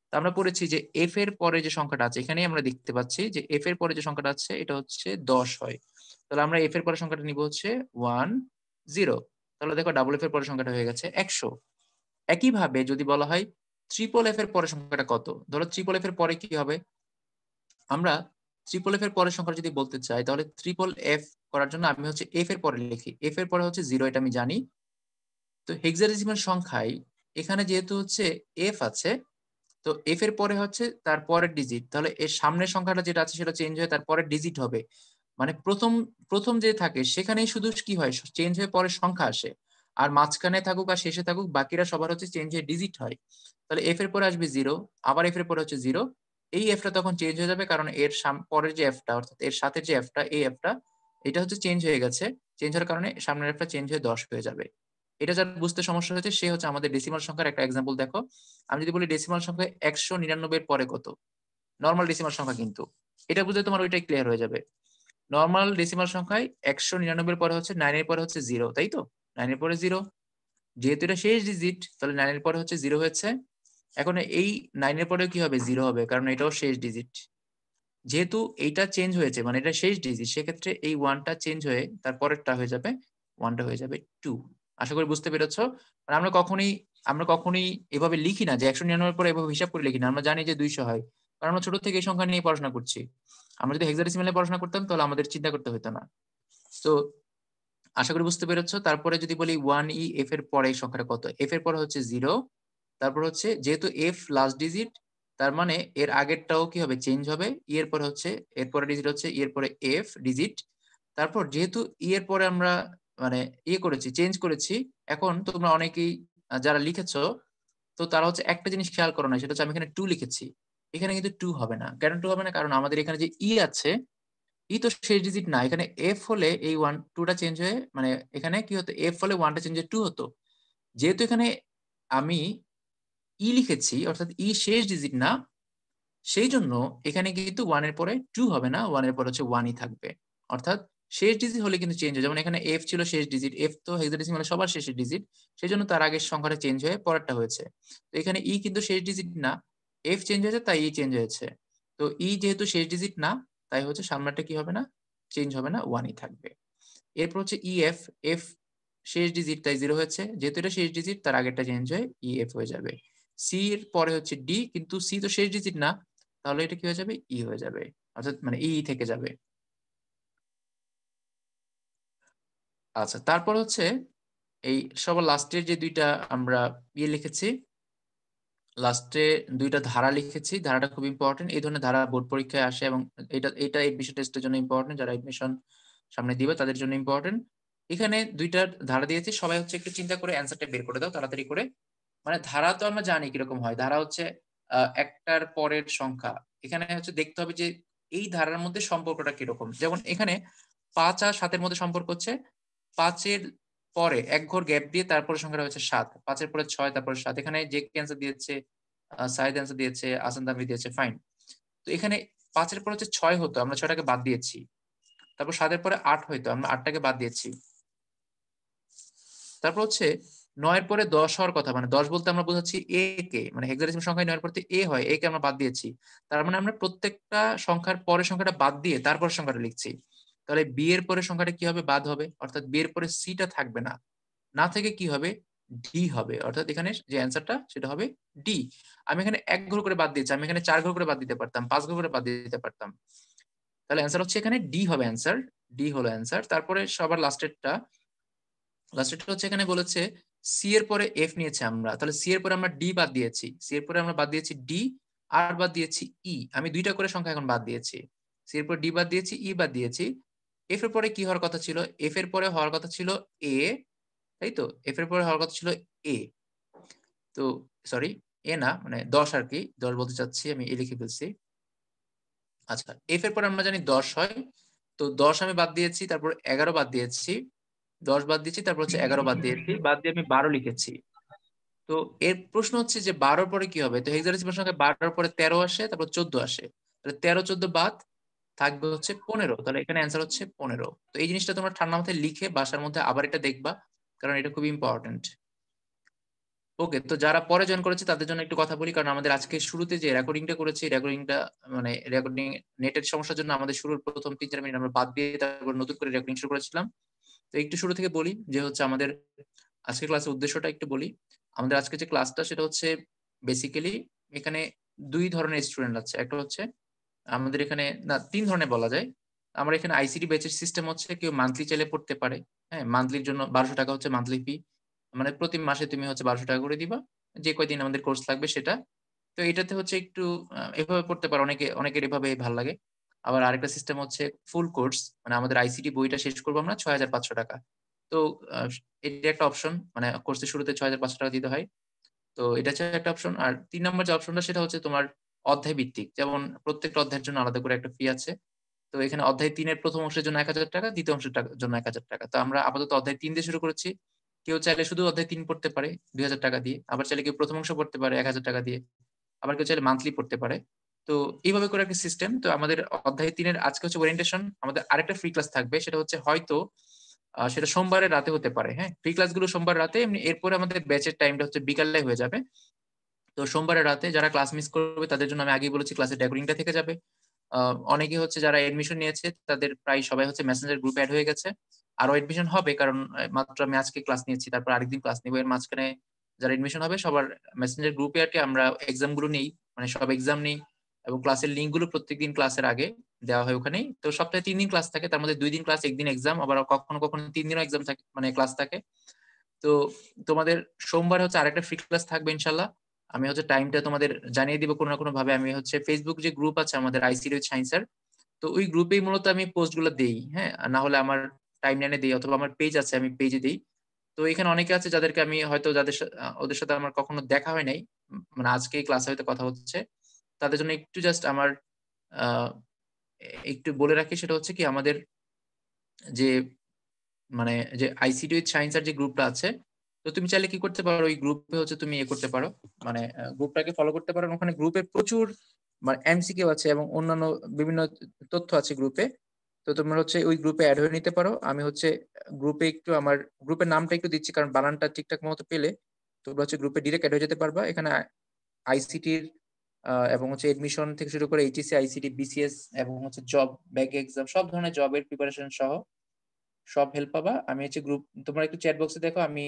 তো আমরা পড়েছি যে এফ এর পরে যে সংখ্যাটা আছে, এখানেই আমরা দেখতে পাচ্ছি যে এফ এর পরে যে সংখ্যাটা আছে এটা হচ্ছে 10 হয়। তাহলে আমরা এফ এর পরে সংখ্যাটা নিব হচ্ছে 10। তাহলে দেখো ডাবল এফ এর পরে সংখ্যাটা হয়ে গেছে 100। একইভাবে যদি বলা হয় ট্রিপল এফ এর পরে সংখ্যাটা কত, ধরো ট্রিপল এফ এর পরে কি হবে, আমরা ট্রিপল এফ এর পরের সংখ্যা যদি বলতে চাই তাহলে ট্রিপল এফ করার জন্য আমি হচ্ছে এফ এর পরে লিখি, এফ এর পরে হচ্ছে 0, এটা আমি জানি। তো হেক্সাডেসিমাল সংখ্যায় এখানে যেহেতু হচ্ছে এফ আছে, তো এফ এর পরে হচ্ছে তার পরের ডিজিট, তাহলে এর সামনের সংখ্যাটা যেটা আছে সেটা চেঞ্জ হয়ে তার পরের ডিজিট হবে। মানে প্রথম প্রথম যে থাকে সেখানেই শুধু কি হয়, চেঞ্জ হয়ে পরের সংখ্যা আসে। আর মাঝখানে থাকুক আর শেষে থাকুক বাকিরা সবার হচ্ছে চেঞ্জ হয়ে ডিজিট হয়। তাহলে এফ এর পরে আসবে 0, আবার এফ এর পরে হচ্ছে 0। এই এফটা তখন চেঞ্জ হয়ে যাবে কারণ এর পরের যে এফটা অর্থাৎ এর সাথে যে এফটা, এই এফটা এটা হচ্ছে চেঞ্জ হয়ে গেছে। চেঞ্জ হওয়ার কারণে সামনের এফটা চেঞ্জ হয়ে 10 হয়ে যাবে। এটা যার বুঝতে সমস্যা হয়েছে সে হচ্ছে আমাদের ডেসিমাল সংখ্যার একটা এক্সাম্পল দেখো। আমি যদি বলি ডেসিমাল সংখ্যা 199 এর পরে কত, নর্মাল ডেসিমাল সংখ্যা কিন্তু, এটা বুঝলে তোমার ওইটাই ক্লিয়ার হয়ে যাবে। নর্মাল ডেসিমাল সংখ্যায় 199 এর পরে হচ্ছে 9 এর পরে হচ্ছে 0, তাই তো, 9 এর পরে 0, যেহেতু এটা শেষ ডিজিট তাহলে 9 এর পরে হচ্ছে 0 হয়েছে। এখন এই 9 এর পরেও কি হবে, 0 হবে, কারণ এটাও শেষ ডিজিট। যেহেতু এইটা চেঞ্জ হয়েছে মানে এটা শেষ ডিজিট, সেক্ষেত্রে এই 1টা চেঞ্জ হয়ে তারপরেরটা হয়ে যাবে, 1টা হয়ে যাবে 2। আশা করি বুঝতে পেরেছো। মানে আমরা কখনোই এভাবে লিখি না যে 199 পরে এভাবে হিসাব করে লিখি না, আমরা জানি যে 200 হয়, কারণ আমরা ছোট থেকে এই সংখ্যা নিয়ে পড়াশোনা করছি। আমরা যদি হেক্সাডেসিমালে পড়াশোনা করতাম তাহলে আমাদের চিন্তা করতে হতো না। তো আশা করি বুঝতে পেরেছো। তারপরে যদি বলি 1e এফ এর পরে এই সংখ্যাটা কত, এফ এর পরে হচ্ছে 0, তারপর হচ্ছে যেহেতু এফ লাস্ট ডিজিট তার মানে এর আগেরটাও কি হবে, চেঞ্জ হবে। ই এর পরে হচ্ছে এর পরে ডিজিট হচ্ছে ই এর পরে এফ ডিজিট। তারপর যেহেতু ই এর পরে আমরা মানে করেছি, চেঞ্জ করেছি, এখন তোমরা অনেকেই যারা লিখেছো তো তারা হচ্ছে একটা জিনিস খেয়াল করো না, সেটা হচ্ছে আমি এখানে 2 লিখেছি, এখানে কিন্তু 2 হবে না। কেন 2 হবে না, কারণ আমাদের এখানে যে ই আছে, ই তো শেষ ডিজিট না, এখানে এফ হলে এই 2টা চেঞ্জ হয়ে মানে এখানে কি হতো, এফ হলে 1টা চেঞ্জ হয়ে 2 হতো। যেহেতু এখানে আমি ই লিখেছি অর্থাৎ ই শেষ ডিজিট না, সেই জন্য এখানে কিন্তু 1 এর পরে 2 হবে না, 1 এর পরে হচ্ছে 1ই থাকবে। অর্থাৎ শেষ ডিজিট হলে কিন্তু চেঞ্জ হয়, যেমন এখানে এফ ছিল শেষ ডিজিট, এফ তো হেক্সাডেসিমালে সবার শেষের ডিজিট, সেই জন্য তার আগের সংখ্যাটা চেঞ্জ হয়ে পরেরটা হয়েছে। তো এখানে ই কিন্তু শেষ ডিজিট না, এফ চেঞ্জ হয়েছে তাই ই চেঞ্জ হয়েছে। তো ই যেহেতু শেষ ডিজিট না তাই হচ্ছে সামনেরটা কি হবে না, চেঞ্জ হবে না, 1ই থাকবে। এরপর হচ্ছে ই এফ, এফ শেষ ডিজিট তাই 0 হয়েছে, যেহেতু এটা শেষ ডিজিট তার আগেরটা চেঞ্জ হয়ে ই এফ হয়ে যাবে। সি এর পরে হচ্ছে ডি, কিন্তু সি তো শেষ ডিজিট না, তাহলে এটা কি হয়ে যাবে, ই হয়ে যাবে, অর্থাৎ মানে ই থেকে যাবে। আচ্ছা, তারপর হচ্ছে এই সবার লাস্টের যে দুইটা আমরা লিখেছি, লাস্টে দুইটা ধারা লিখেছি, ধারাটা খুব ইম্পর্টেন্ট। এই ধরনের ধারা বোর্ড পরীক্ষায় আসে এবং এটা এই বিষয় টেস্টের জন্য ইম্পর্টেন্ট, যারা এডমিশন সামনে দিবে তাদের জন্য ইম্পর্টেন্ট। এখানে দুইটা ধারা দিয়েছি, সবাই হচ্ছে একটু চিন্তা করে অ্যান্সারটা বের করে দাও তাড়াতাড়ি করে। মানে ধারা তো আমরা জানি কিরকম হয়, ধারা হচ্ছে একটার পরের সংখ্যা। এখানে হচ্ছে দেখতে হবে যে এই ধারার মধ্যে সম্পর্কটা কিরকম। যেমন এখানে 5 আর 7 এর মধ্যে সম্পর্ক হচ্ছে 5 এর পরে এক ঘর গ্যাপ দিয়ে তারপরে সংখ্যাটা হচ্ছে 7, 5 এর পরে 6 তারপরে 7। এখানে যে অ্যান্সার দিয়েছে, সাইদ অ্যান্সার দিয়েছে, আসান তানভীর দিয়েছে, ফাইন। তো এখানে 5 এর পরে হচ্ছে 6 হতো, আমরা 6টাকে বাদ দিয়েছি। তারপর 7 এর পরে 8 হইতো, আমরা 8টাকে বাদ দিয়েছি। তারপর হচ্ছে 9 এর পরে 10 হওয়ার কথা, মানে 10 বলতে আমরা বোঝাচ্ছি এ কে, মানে হেক্সাডেসিমাল সংখ্যায় 9 এর পরে এ হয়, এ কে আমরা বাদ দিয়েছি। তার মানে আমরা প্রত্যেকটা সংখ্যার পরের সংখ্যাটা বাদ দিয়ে তারপর সংখ্যাটা লিখছি। তাহলে বি এর পরে সংখ্যাটা কি হবে, বাদ হবে, অর্থাৎ বি এর পরে সিটা থাকবে না, না থেকে কি হবে, ডি হবে। অর্থাৎ এখানে যে অ্যান্সারটা সেটা হবে ডি। আমি এখানে 1 ঘর করে বাদ দিয়েছি, আমি এখানে 4 ঘর করে বাদ দিতে পারতাম, 5 ঘর করে বাদ দিতে পারতাম। তাহলে অ্যান্সার হচ্ছে এখানে ডি হবে অ্যান্সার, ডি হলো অ্যান্সার। তারপরে সবার লাস্টেরটা হচ্ছে এখানে বলেছে সি এর পরে এফ নিয়েছে আমরা, তাহলে সি এর পরে আমরা ডি বাদ দিয়েছি, সি এর পরে আমরা বাদ দিয়েছি ডি, আর বাদ দিয়েছি ই। আমি দুইটা করে সংখ্যা এখন বাদ দিয়েছি, সি এর পরে ডি বাদ দিয়েছি, ই বাদ দিয়েছি। এফ এর পরে কি হওয়ার কথা ছিল, এফ এর পরে হওয়ার কথা ছিল এ, তাই তো, এফ এর পরে হওয়ার কথা ছিল এ। তো সরি, এ না, মানে 10 আর কি, 10 বলতে চাচ্ছি, আমি এ লিখে ফেলছি। আচ্ছা, এফ এর পরে আমরা জানি 10 হয়, তো 10 আমি বাদ দিয়েছি, তারপর 11 বাদ দিয়েছি, 10 বাদ দিয়েছি, তারপর হচ্ছে 11 বাদ দিয়েছি, বাদ দিয়ে আমি 12 লিখেছি। তো এর প্রশ্ন হচ্ছে যে 12 পরে কি হবে, তো হেক্সাডেসিমাল সংখ্যায় 12 পরে 13 আসে, তারপর 14 আসে, তাহলে 13 14 বাদ, থাকবে হচ্ছে 15। তাহলে এখানে অ্যান্সার হচ্ছে 15। তো এই জিনিসটা তোমরা ঠান্ডা মাথায় লিখে বাসার মধ্যে আবার এটা দেখবা, কারণ এটা খুব ইম্পর্টেন্ট। ওকে, তো যারা পরে জয়েন করেছে তাদের জন্য একটু কথা বলি, কারণ আমাদের আজকে শুরুতে যে রেকর্ডিংটা করেছি, রেকর্ডিংটা মানে রেকর্ডিং নেটের সমস্যার জন্য আমাদের শুরুর প্রথম 3-4 মিনিট আমরা বাদ দিয়ে তারপর নতুন করে রেকর্ডিং শুরু করেছিলাম। তো একটু শুরু থেকে বলি যে হচ্ছে আমাদের আজকে ক্লাসের উদ্দেশ্যটা একটু বলি। আমাদের আজকে যে ক্লাসটা সেটা হচ্ছে বেসিক্যালি এখানে দুই ধরনের স্টুডেন্ট আছে। একটা হচ্ছে আমাদের এখানে, না 3 ধরনের বলা যায়। আমরা এখানে আইসিটি ব্যাচের সিস্টেম হচ্ছে কেউ মান্থলি চাইলে পড়তে পারে। হ্যাঁ, মান্থলির জন্য 1200 টাকা হচ্ছে মান্থলি ফি, মানে প্রতি মাসে তুমি হচ্ছে 1200 টাকা করে দিবা, যে কয়দিন আমাদের কোর্স লাগবে সেটা। তো এটাতে হচ্ছে একটু এভাবে পড়তে পারো, অনেকের এভাবে ভালো লাগে। আবার আরেকটা সিস্টেম হচ্ছে ফুল কোর্স, মানে আমাদের আইসিটি বইটা শেষ করবো আমরা 6500 টাকা। তো আহ, এটা একটা অপশন, মানে কোর্সের শুরুতে 6500 টাকা দিতে হয়। তো এটা হচ্ছে একটা অপশন। আর 3 নম্বর যে অপশনটা সেটা হচ্ছে তোমার অধ্যায় ভিত্তিক, যেমন প্রত্যেকটা অধ্যায়ের জন্য আলাদা করে একটা ফি আছে। তো এখানে অধ্যায় 3 এর প্রথম অংশের জন্য 1000 টাকা, দ্বিতীয় অংশের জন্য 1000 টাকা। তো আমরা আপাতত অধ্যায় 3 দিয়ে শুরু করেছি। কেউ চাইলে শুধু অধ্যায় 3 পড়তে পারে 2000 টাকা দিয়ে, আবার চাইলে কেউ প্রথম অংশ পড়তে পারে 1000 টাকা দিয়ে, আবার কেউ চাইলে মান্থলি পড়তে পারে। তো এইভাবে করে একটা সিস্টেম। তো আমাদের অধ্যায় 3 এর আজকে হচ্ছে ওরিয়েন্টেশন, আমাদের আরেকটা ফ্রি ক্লাস থাকবে, সেটা হচ্ছে হয়তো সেটা সোমবারের রাতে হতে পারে। হ্যাঁ, ফ্রি ক্লাসগুলো সোমবার রাতে, এমনি এরপরে আমাদের ব্যাচের টাইমটা হচ্ছে বিকালে হয়ে যাবে। তো সোমবারের রাতে যারা ক্লাস মিস করবে তাদের জন্য আমি আগেই বলেছি ক্লাসের রেকর্ডিংটা থেকে যাবে। অনেকে হচ্ছে যারা এডমিশন নিয়েছে তাদের প্রায় সবাই হচ্ছে মেসেঞ্জার গ্রুপে অ্যাড হয়ে গেছে। আরো এডমিশন হবে, কারণ মাত্র আমি আজকে ক্লাস নিয়েছি, তারপর আরেকদিন ক্লাস নিবো, এর মাঝখানে যারা এডমিশন হবে সবার মেসেঞ্জার গ্রুপে আর কি আমরা এক্সাম গুলো নেই, মানে সব এক্সাম নেই, এবং ক্লাসের লিঙ্ক গুলো প্রত্যেকদিন ক্লাসের আগে দেওয়া হয় ওখানেই। তো সপ্তাহে 3 দিন ক্লাস থাকে, তার মধ্যে 2 দিন ক্লাস, 1 দিন এক্সাম, আবার কখনো কখনো 3 দিনও এক্সাম থাকে, মানে ক্লাস থাকে। তো তোমাদের সোমবার হচ্ছে আরেকটা ফ্রি ক্লাস থাকবে ইনশাল্লাহ। আমি হচ্ছে টাইমটা তোমাদের জানিয়ে দিব কোনো না কোনো ভাবে। আমি হচ্ছে ফেসবুক যে গ্রুপ আছে আমাদের আইসিটি উইথ সায়েন্সের, তো ওই গ্রুপেই মূলত আমি পোস্ট গুলো দেই। হ্যাঁ, আর না হলে আমার টাইম লাইনে দিই, অথবা আমার পেজ আছে আমি পেজে দিই। তো এখানে অনেকে আছে যাদেরকে আমি হয়তো ওদের সাথে আমার কখনো দেখা হয় নাই, মানে আজকে ক্লাসে হয়তো কথা হচ্ছে, তাদের জন্য একটু জাস্ট আমার আহ একটু বলে রাখি, সেটা হচ্ছে কি আমাদের যে মানে যে আইসিটি উইথ সায়েন্স এর যে গ্রুপটা আছে, তো তুমি চাইলে কি করতে পারো, ওই গ্রুপে হচ্ছে তুমি করতে পারো, মানে গ্রুপটাকে ফলো করতে পারো। ওখানে গ্রুপে প্রচুর মানে এমসিকিউ আছে এবং অন্যান্য বিভিন্ন তথ্য আছে গ্রুপে। তো তোমরা হচ্ছে ওই গ্রুপে অ্যাড হয়ে নিতে পারো। আমি হচ্ছে গ্রুপে একটু আমার গ্রুপের নামটা একটু দিচ্ছি, কারণ বানানটা ঠিকঠাক মতো পেলে তোমরা হচ্ছে গ্রুপে ডিরেক্ট অ্যাড হয়ে যেতে পারবা। এখানে আইসিটির এবং হচ্ছে এডমিশন থেকে শুরু করে এইচএসসি, আইসিটি, বিসিএস এবং হচ্ছে জব, ব্যাক এক্সাম, সব ধরনের জবের প্রিপারেশন সহ সব হেল্প পাবা। আমি হচ্ছে গ্রুপ, তোমরা একটু চ্যাট বক্সে দেখো, আমি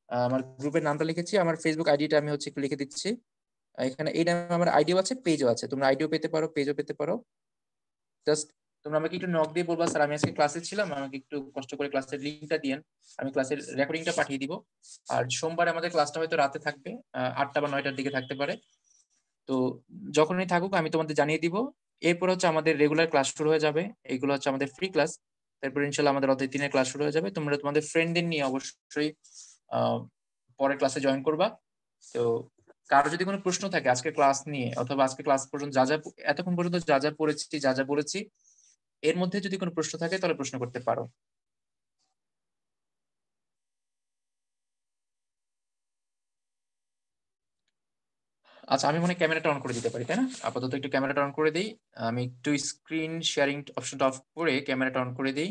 আমার গ্রুপের নামটা লিখেছি, আমার ফেসবুক আইডিটা আমি হচ্ছে একটু লিখে দিচ্ছি। এখানে এই নামে আমার আইডিও আছে, পেজও আছে, তোমরা আইডিও পেতে পারো, পেজও পেতে পারো। জাস্ট তোমরা আমাকে একটু নক দিয়ে বলবা, স্যার আমি আজকে ক্লাসে ছিলাম, আমাকে একটু কষ্ট করে ক্লাসের লিঙ্কটা দিয়েন, আমি ক্লাসের রেকর্ডিংটা পাঠিয়ে দিব। আর সোমবার আমাদের ক্লাসটা হয়তো রাতে থাকবে, 8টা বা 9টার দিকে থাকতে পারে। তো যখনই থাকুক আমি তোমাদের জানিয়ে দিব। এরপর হচ্ছে আমাদের রেগুলার ক্লাস শুরু হয়ে যাবে, এইগুলো হচ্ছে আমাদের ফ্রি ক্লাস। তারপর ইনশাল্লাহ আমাদের অধ্যায় 3 এর ক্লাস শুরু হয়ে যাবে। তোমরা তোমাদের ফ্রেন্ডদের নিয়ে অবশ্যই পরের ক্লাসে জয়েন করবা। তো কারো যদি কোনো প্রশ্ন থাকে আজকে ক্লাস নিয়ে অথবা আজকে ক্লাস পর্যন্ত এতক্ষণ পর্যন্ত যা যা পড়েছি যা যা বলেছি এর মধ্যে যদি কোনো প্রশ্ন থাকে তাহলে প্রশ্ন করতে পারো। আচ্ছা, আমি মনে হয় ক্যামেরাটা অন করে দিতে পারি, তাই না? আপাতত একটু ক্যামেরাটা অন করে দিই। আমি একটু স্ক্রিন শেয়ারিং অপশনটা অফ করে ক্যামেরাটা অন করে দিই।